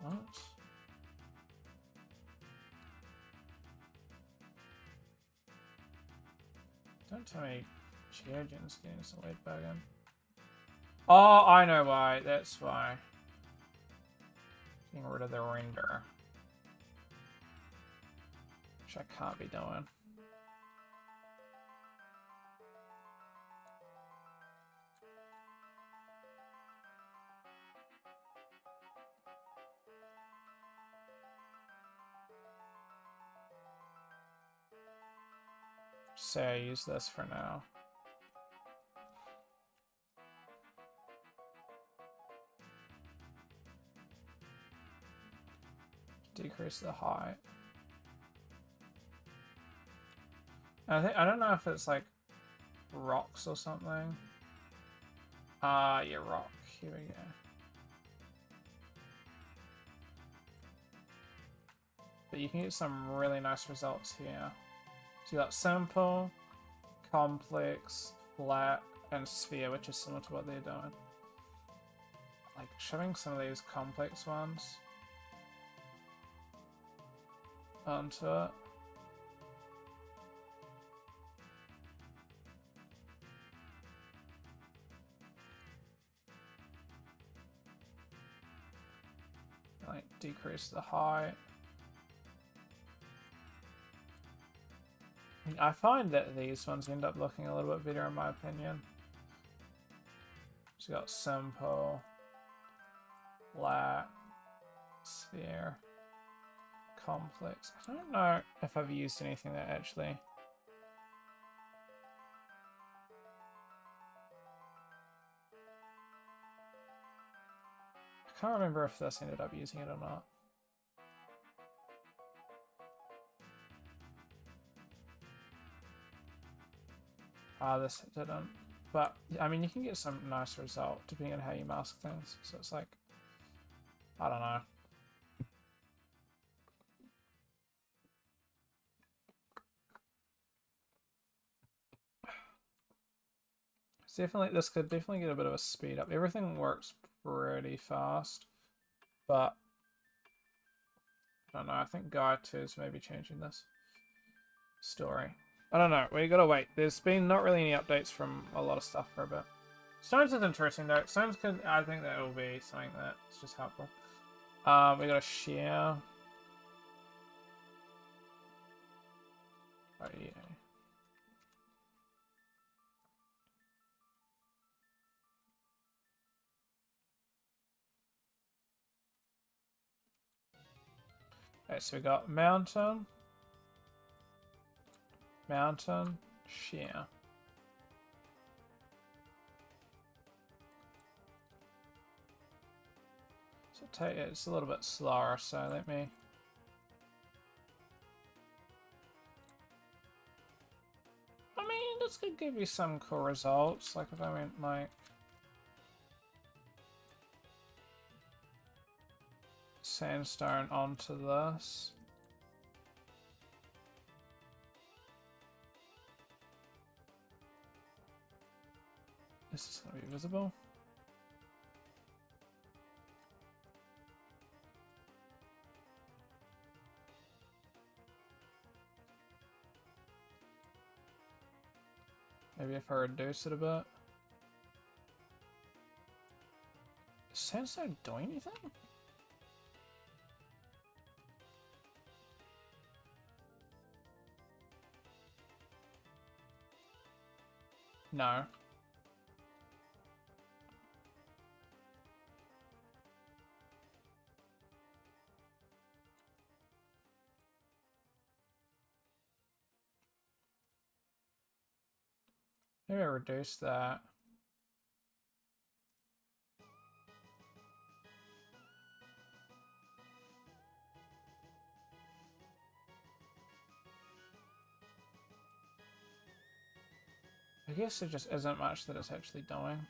What? Don't tell me Geogene's getting some weird bug in. Oh, I know why. That's why. Getting rid of the render. Which I can't be doing. Say I use this for now. Decrease the height. I don't know if it's like rocks or something. Yeah, rock. Here we go. But you can get some really nice results here. So you got simple, complex, flat, and sphere, which is similar to what they're doing. Like shoving some of these complex ones onto it. Like decrease the height. I find that these ones end up looking a little bit better in my opinion. So you got simple, flat, sphere, complex. I don't know if I've used anything that actually... I can't remember if this ended up using it or not. This didn't. But, I mean, you can get some nice result depending on how you mask things. So it's like, I don't know. It's definitely, this could definitely get a bit of a speed up. Everything works pretty fast, but I don't know. I think Guy 2 is maybe changing this story. I don't know. We gotta wait. There's been not really any updates from a lot of stuff for a bit. Stones is interesting though. Stones could, I think that will be something that's just helpful. We got a share. Oh yeah. Okay, so we got mountain, mountain, shear. So take it, it's a little bit slower, so let me... I mean, this could give you some cool results, like if I went like... sandstone onto this. This is going to be visible. Maybe if I reduce it a bit. Is sandstone doing anything? No. Maybe I reduce that. I guess there just isn't much that it's actually doing.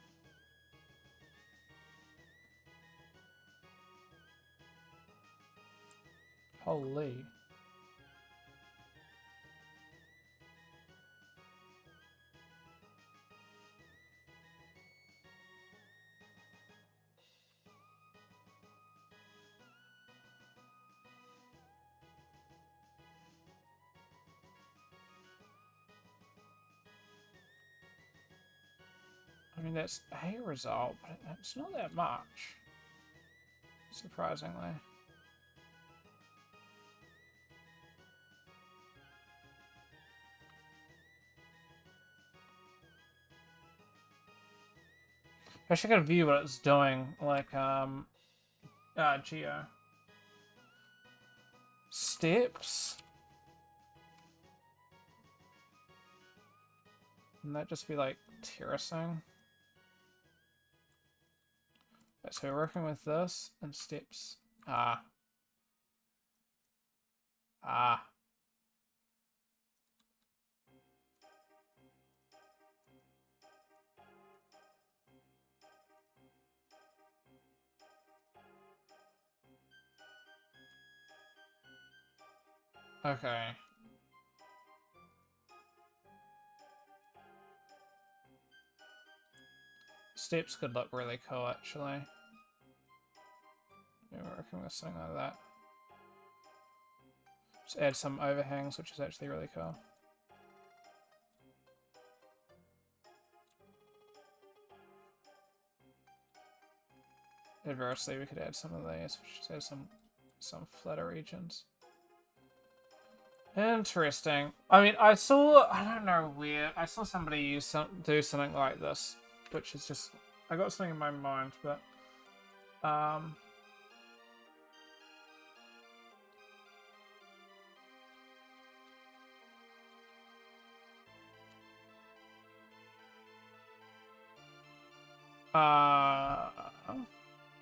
Holy. I mean, that's a result, but it's not that much, surprisingly. I should get a view what it's doing, like, Geo. Steps? Wouldn't that just be, like, terracing? Right, so we're working with this and steps. Ah. Ah. Okay. Steps could look really cool, actually. Yeah, we're working with something like that. Just add some overhangs, which is actually really cool. Adversely, we could add some of these, which is add some flatter regions. Interesting. I mean, I don't know where, I saw somebody do something like this, which is just, I got something in my mind, but,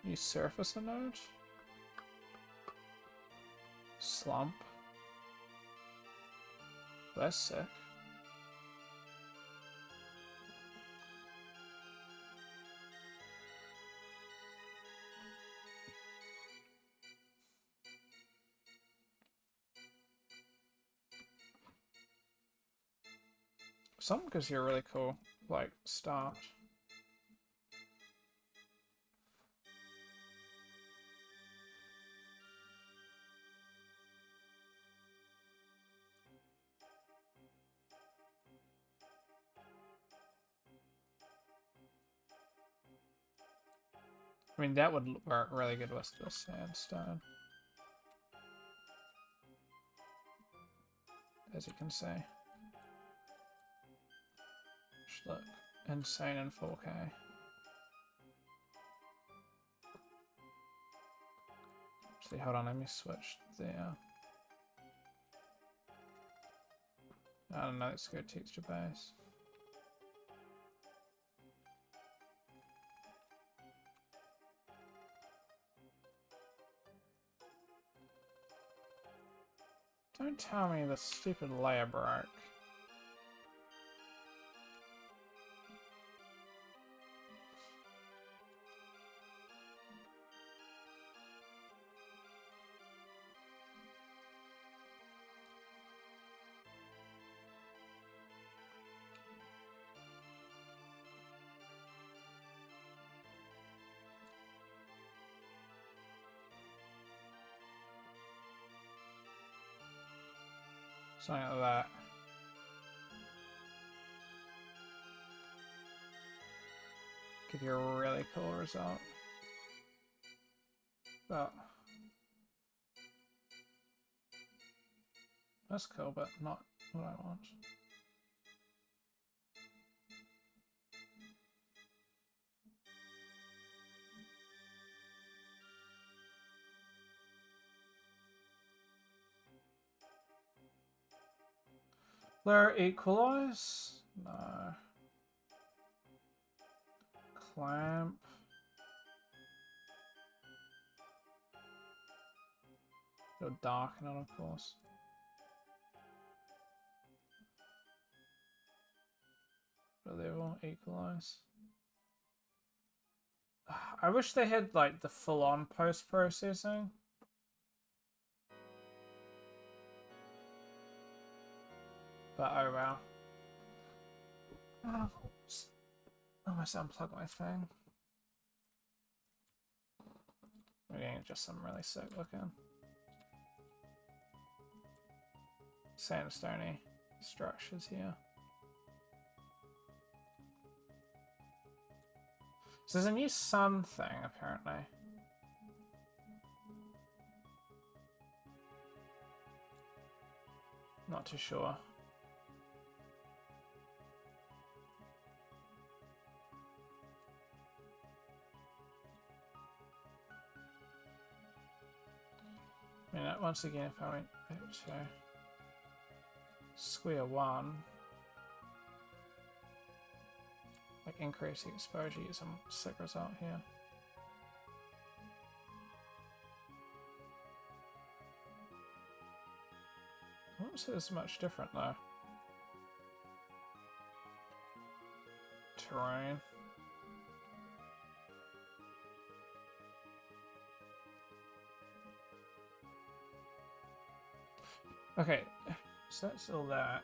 you surface a node? Slump. That's sick. Some gives you a really cool, like, start. I mean, that would work really good with the sandstone. As you can see. Should look insane in 4K. Actually, hold on, let me switch there. I don't know, let's go texture base. Don't tell me the stupid layer broke. Something like that. Give you a really cool result. But that's cool, but not what I want. Blur equalize? No. Clamp. It'll darken it, of course. Level equalize. I wish they had like the full-on post-processing. But oh well. Oh, I must unplug my thing. We're getting just some really sick looking sandstone-y structures here. So there's a new sun thing, apparently. Not too sure. But once again, if I went back to square one, like increase the exposure, get some sick result here. I wouldn't say this much different though. Terrain. Okay, so that's all that.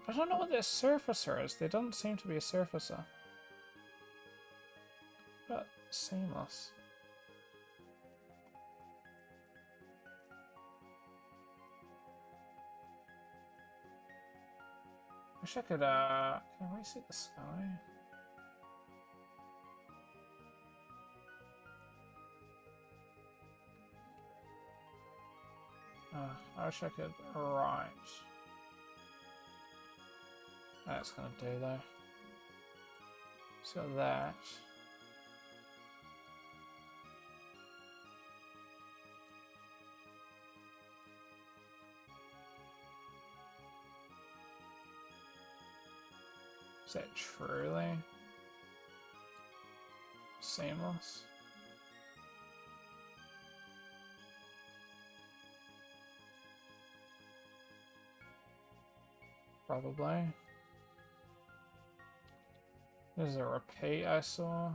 I don't know what this surfacer is. There doesn't seem to be a surfacer. But seamless. Wish I could, can I reset the sky? I wish I could write. That's gonna do though. So that. Is that truly seamless? Probably. There's a repeat I saw.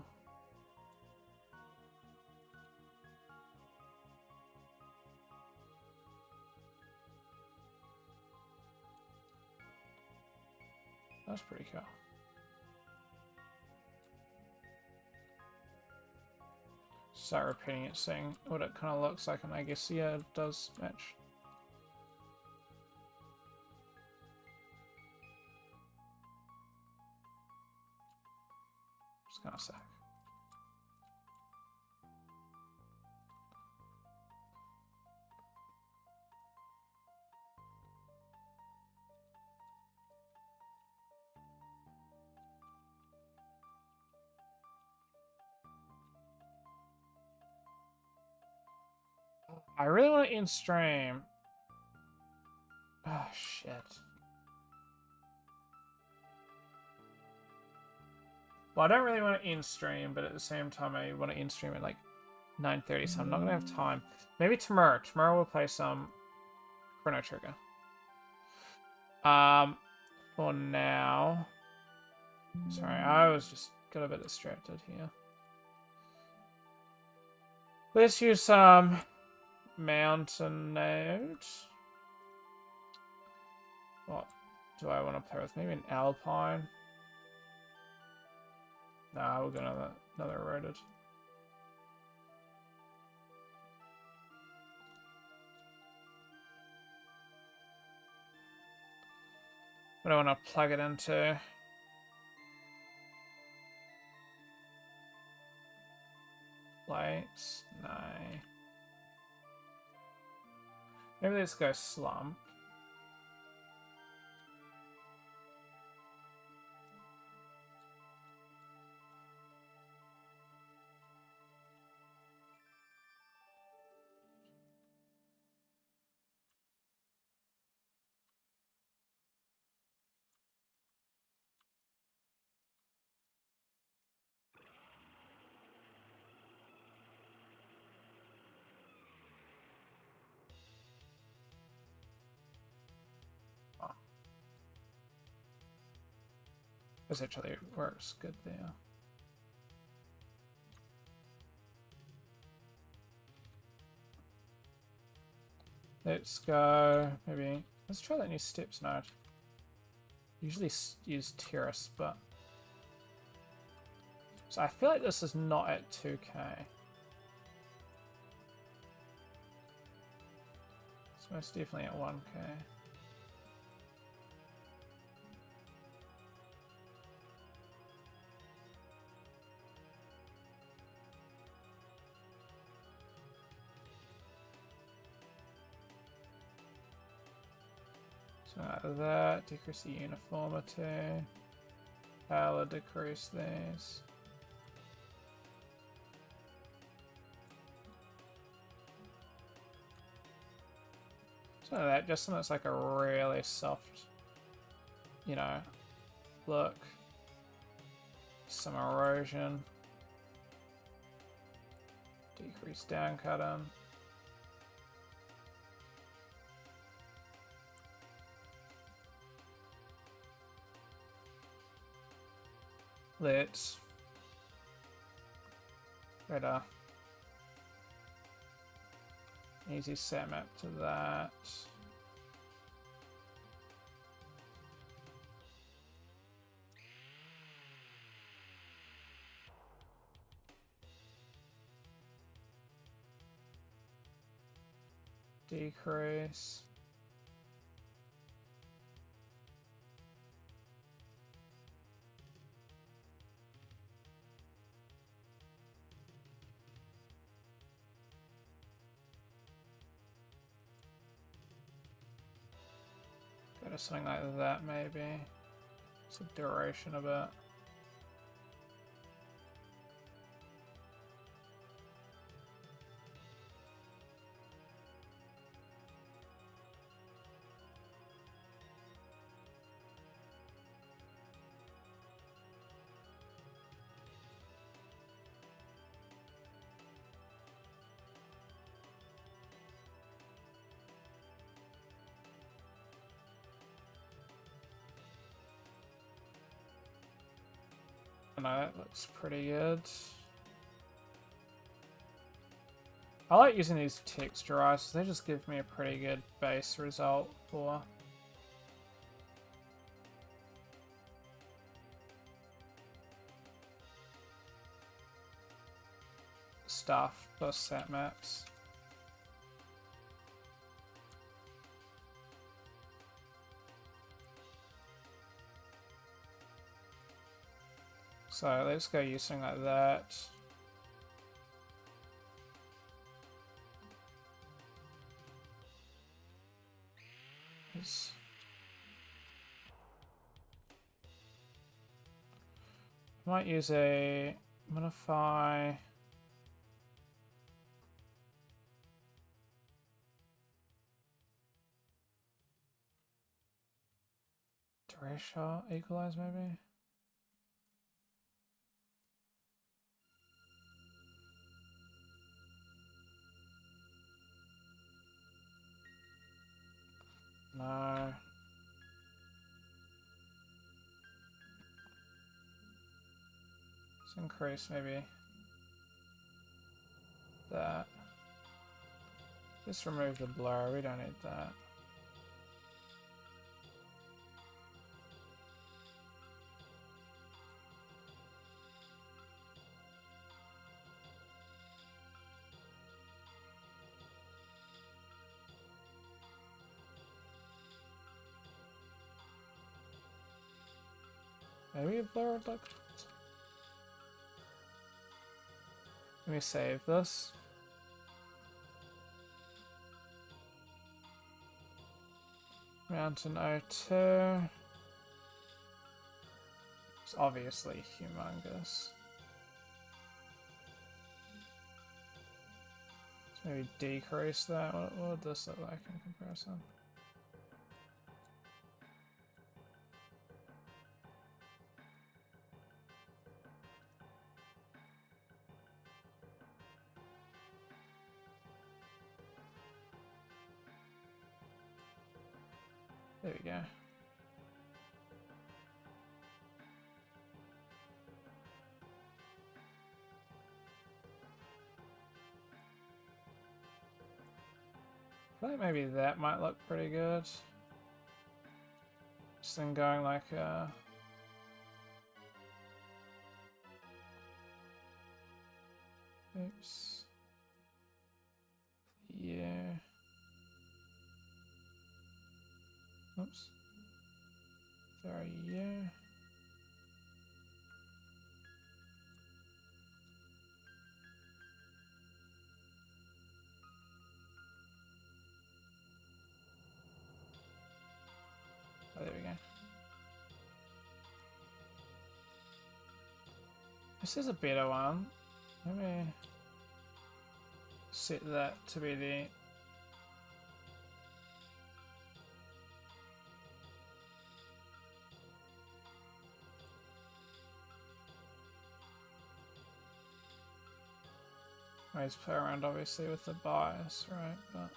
That's pretty cool. Start repeating it, seeing what it kind of looks like, and I guess, yeah, it does match. It's kind of sick. I really want to end stream. Oh, shit. Well, I don't really want to end stream, but at the same time, I want to end stream at like 9:30, so I'm not going to have time. Maybe tomorrow. Tomorrow we'll play some Chrono Trigger. For now... Sorry, I was just got a bit distracted here. Let's use some mountain node. What do I want to play with? Maybe an alpine. Nah, we'll go another eroded. What do I want to plug it into? Lights? No. Maybe let's go slump. This actually works good there. Let's go, maybe, let's try that new steps node. Usually use terrace, but... So I feel like this is not at 2k. It's most definitely at 1k. That, decrease the uniformity. I'll decrease these. Something like that, just something that's like a really soft, you know, look. Some erosion. Decrease down cutting. Let's get a easy set map to that. Decrease. Go to something like that maybe. It's a duration of it. No, that looks pretty good. I like using these texturizers, they just give me a pretty good base result for stuff plus set maps. So let's go use something like that. Might use a modify. Duration equalize maybe. No. Let's increase maybe that. Just remove the blur, we don't need that. Maybe a blur would look. Let me save this. Mountain O2. It's obviously humongous. Let's maybe decrease that. What would this look like in comparison? There we go. I feel like maybe that might look pretty good. Just then going like oops. Yeah. Oops. Sorry, yeah. Oh, there we go. This is a better one. Let me set that to be the I just play around obviously with the bias, right? But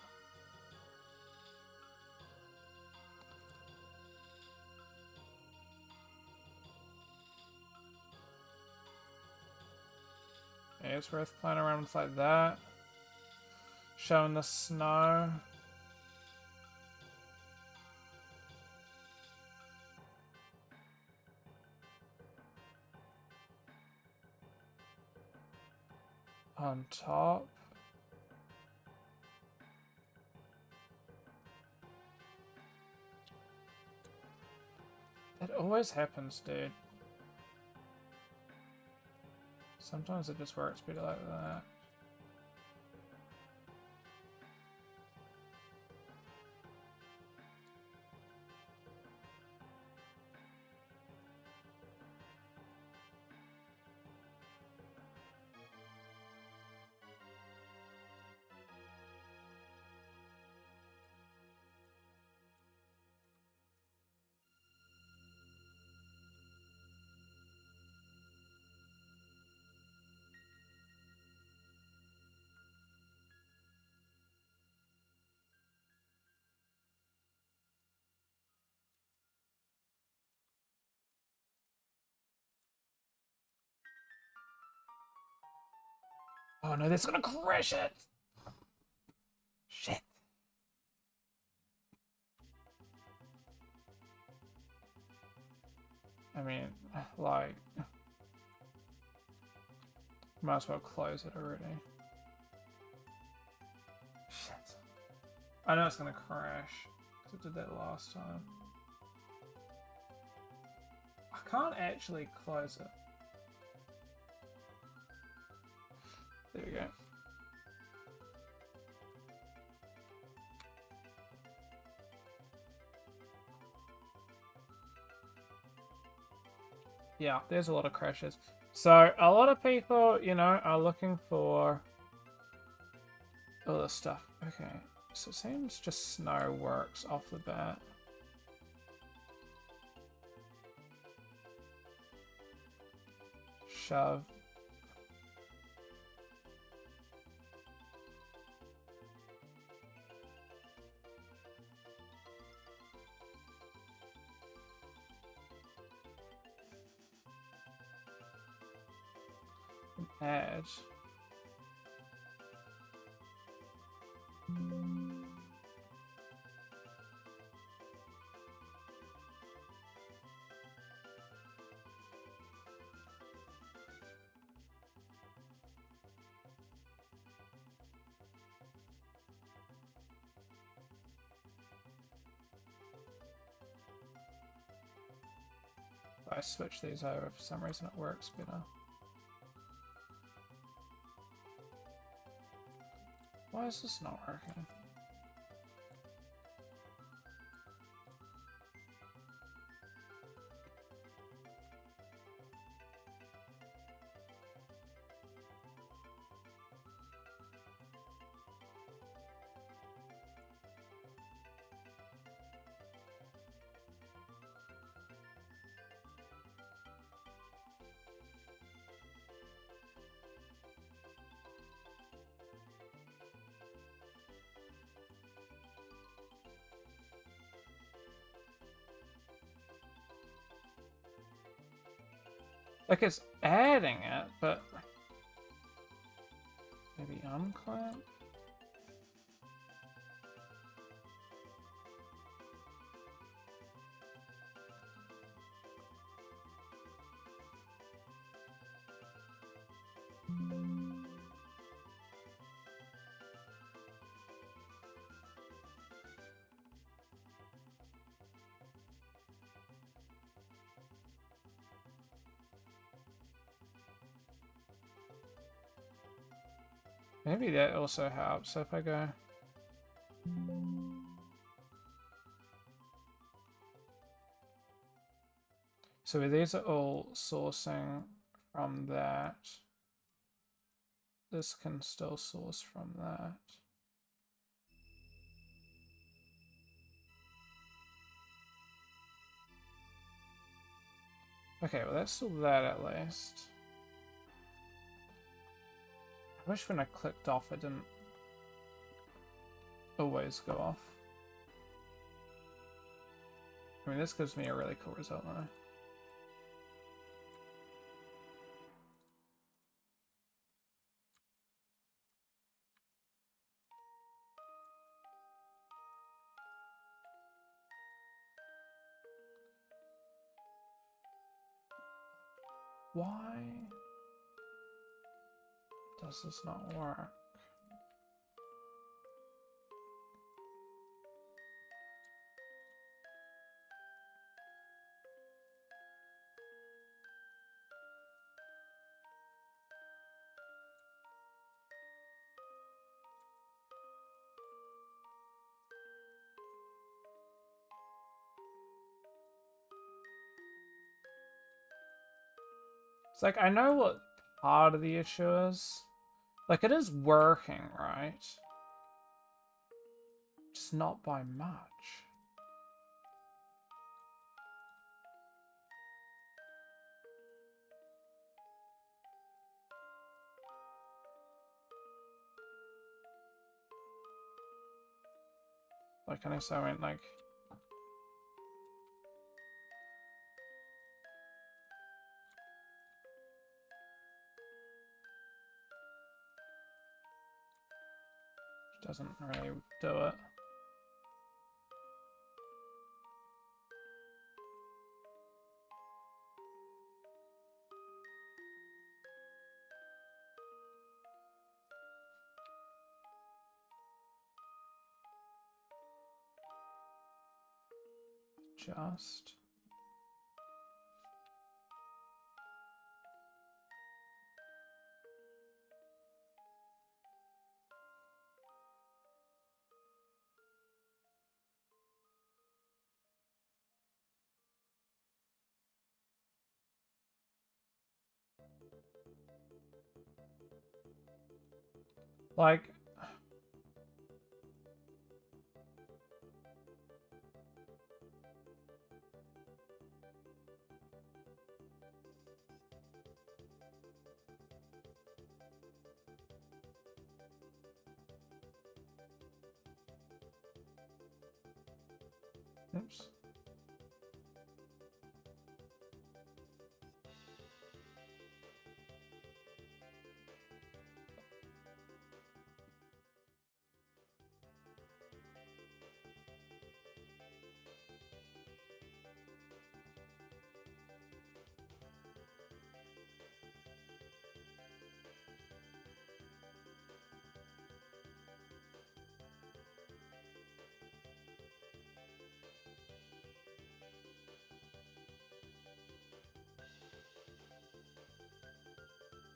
yeah, it's worth playing around with like that. Showing the snow. On top. It always happens, dude. Sometimes it just works better like that. Oh no, that's gonna crash it! Shit. I mean, like, might as well close it already. Shit. I know it's gonna crash, because it did that last time. I can't actually close it. There we go. Yeah, there's a lot of crashes. So, a lot of people, you know, are looking for all this stuff. Okay, so it seems just snow works off the bat. Shove. Add. If I switch these over, for some reason it works better. Why is this not working? Like it's adding it, but maybe unclamp? Maybe that also helps. So if I go... So these are all sourcing from that. This can still source from that. Okay, well that's still that at least. I wish when I clicked off it didn't always go off. I mean, this gives me a really cool result though. Why does this not work? It's like, I know what part of the issue is. Like, it is working, right? Just not by much. Like, I so I went like... Doesn't really do it. Just... Like... Oops.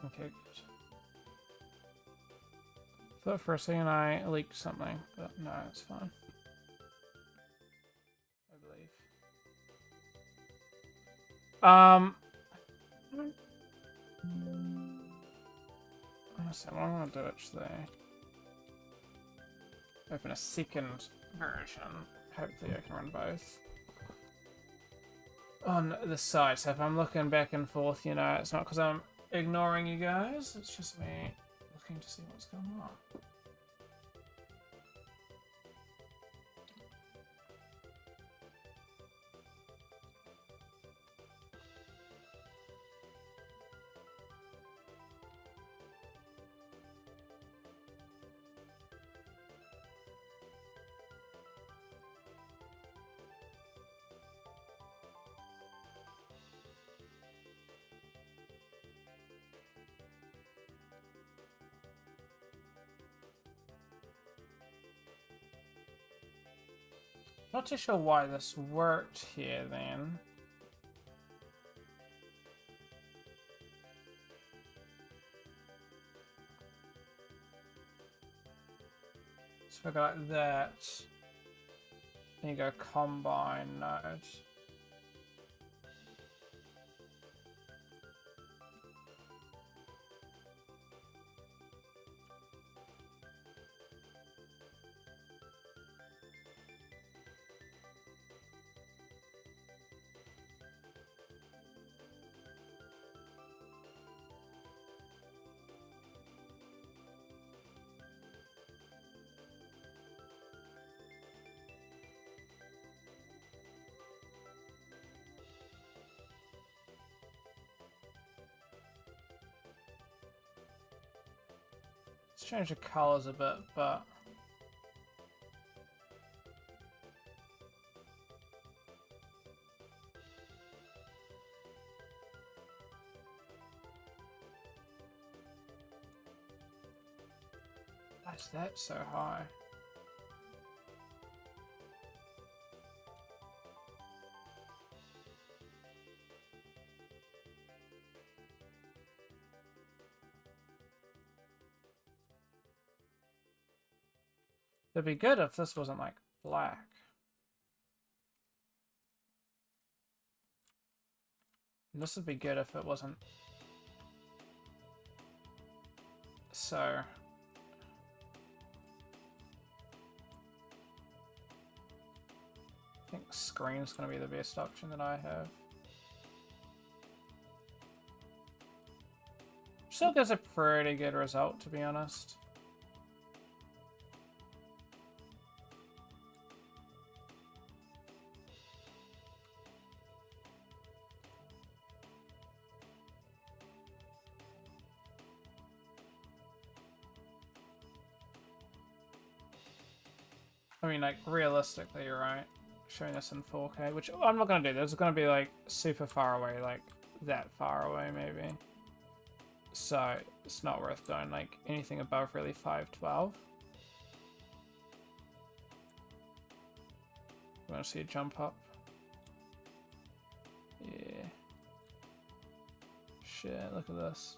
Okay, good. Thought for a second I leaked something, but no, it's fine. I believe. Honestly, what I'm gonna do actually. Open a second version. Hopefully I can run both. On the side, so if I'm looking back and forth, you know, it's not because I'm ignoring you guys, it's just me looking to see what's going on. Not too sure why this worked here then. So we go like that. Then you go combine node. Let's change the colors a bit, but why is that so high? It'd be good if this wasn't like black. And this would be good if it wasn't so. I think screen's gonna be the best option that I have. Still gives a pretty good result, to be honest. I mean, like, realistically, you're right. Showing this in 4K, which I'm not going to do. This is going to be, like, super far away, like, that far away, maybe. So, it's not worth doing, like, anything above, really, 512. You want to see a jump up? Yeah. Shit, look at this.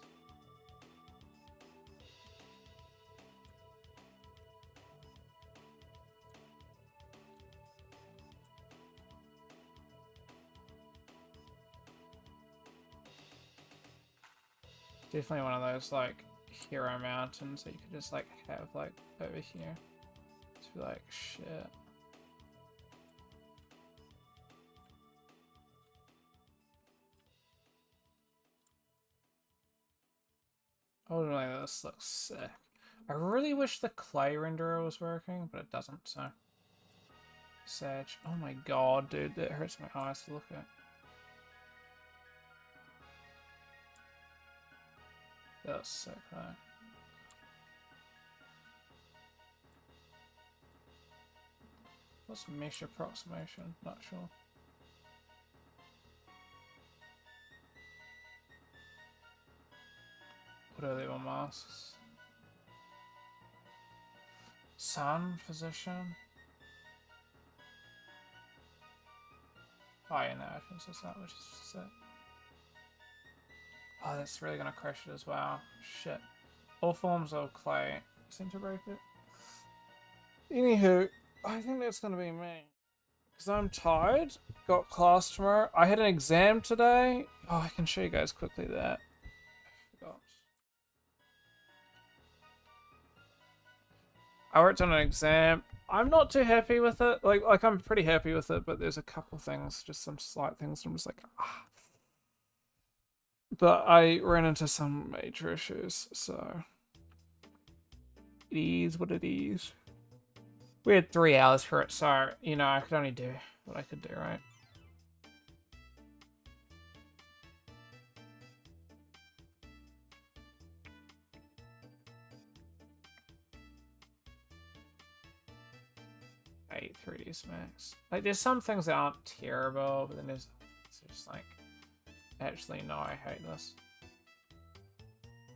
Definitely one of those, like, hero mountains that you could just, like, have, like, over here. Just be like, shit. Ultimately, this looks sick. I really wish the clay renderer was working, but it doesn't, so. Sag. Oh my god, dude, that hurts my eyes to look at. That's sick, though. What's mesh approximation? Not sure. What are they on masks? Sun position. Oh yeah, no, I think it's not, which is sick. Oh, that's really gonna crush it as well. Shit. All forms of clay seem to break it. Anywho, I think that's gonna be me. Because I'm tired. Got class tomorrow. I had an exam today. Oh, I can show you guys quickly that. I forgot. I worked on an exam. I'm not too happy with it. Like I'm pretty happy with it, but there's a couple things, just some slight things. I'm just like, ah. But I ran into some major issues, so it is what it is. We had 3 hours for it, so, you know, I could only do what I could do, right? I hate 3ds Max. Like, there's some things that aren't terrible, but then there's just like, actually, no, I hate this.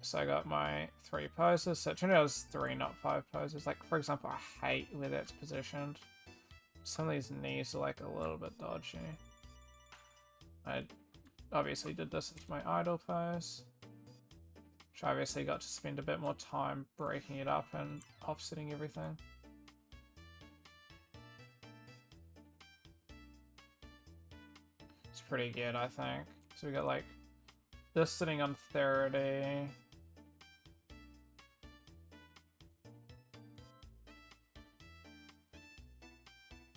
So I got my 3 poses. So it turned out it was 3, not 5 poses. Like, for example, I hate where that's positioned. Some of these knees are like a little bit dodgy. I obviously did this as my idle pose. Which I obviously got to spend a bit more time breaking it up and offsetting everything. It's pretty good, I think. So we got like this sitting on 30.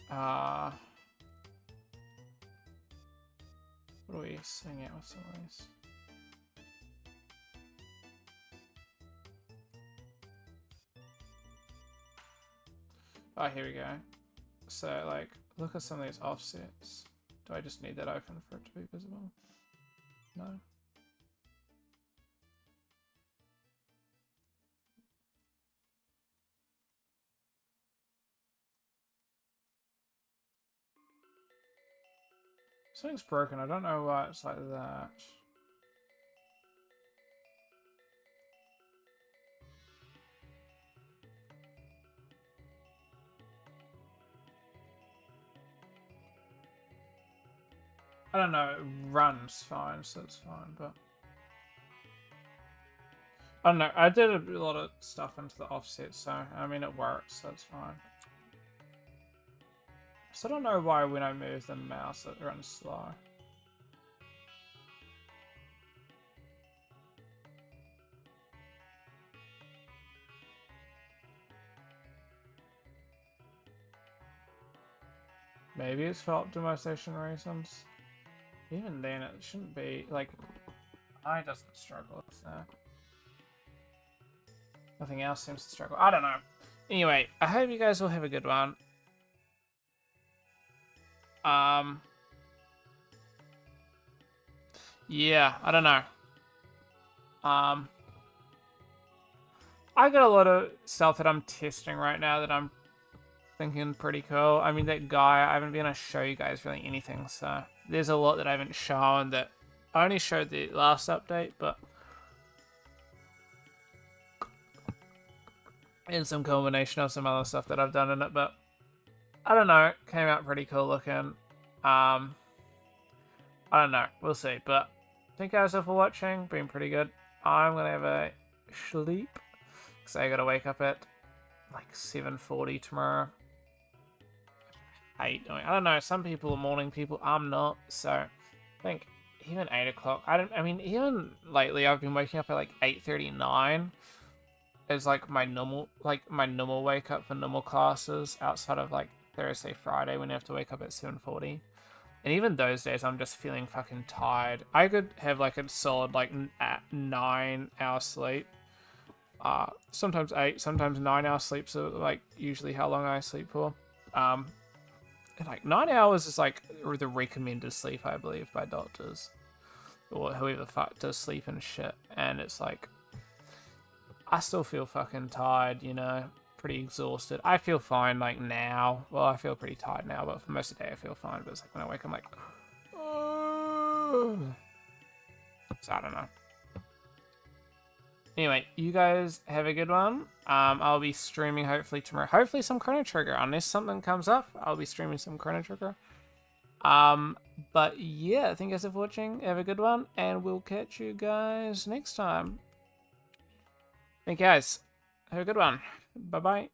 What are we seeing out with some of these? Oh, here we go. So, like, look at some of these offsets. Do I just need that open for it to be visible? No. Something's broken. I don't know why it's like that. I don't know. It runs fine, so it's fine, but I don't know. I did a lot of stuff into the offset, so I mean it works, so it's fine. So I don't know why when I move the mouse it runs slow. Maybe it's for optimization reasons. Even then, it shouldn't be like. I doesn't struggle with that. Nothing else seems to struggle. I don't know. Anyway, I hope you guys will have a good one. Yeah, I don't know. I got a lot of stuff that I'm testing right now that I'm thinking pretty cool. I mean, that guy, I haven't been able to show you guys really anything, so there's a lot that I haven't shown that I only showed the last update, but and some combination of some other stuff that I've done in it, but I don't know, came out pretty cool looking. I don't know, we'll see, but thank you guys all for watching, been pretty good. I'm gonna have a sleep, because I gotta wake up at like 7:40 tomorrow. I don't know, some people are morning people, I'm not, so I think even 8 o'clock, I mean, even lately I've been waking up at like 8:39 is like my normal wake up for normal classes outside of like Thursday, Friday when you have to wake up at 7:40. And even those days I'm just feeling fucking tired. I could have like a solid like 9-hour sleep. Sometimes 8, sometimes 9-hour sleep, so like usually how long I sleep for. And like 9 hours is like the recommended sleep, I believe, by doctors. Or whoever the fuck does sleep and shit. And it's like, I still feel fucking tired, you know, pretty exhausted. I feel fine like now. Well, I feel pretty tired now, but for most of the day I feel fine. But it's like when I wake, I'm like, oh. So I don't know. Anyway, you guys have a good one. I'll be streaming hopefully tomorrow. Hopefully some Chrono Trigger. Unless something comes up, I'll be streaming some Chrono Trigger. But yeah, thank you guys for watching. Have a good one, and we'll catch you guys next time. Thank you guys. Have a good one. Bye-bye.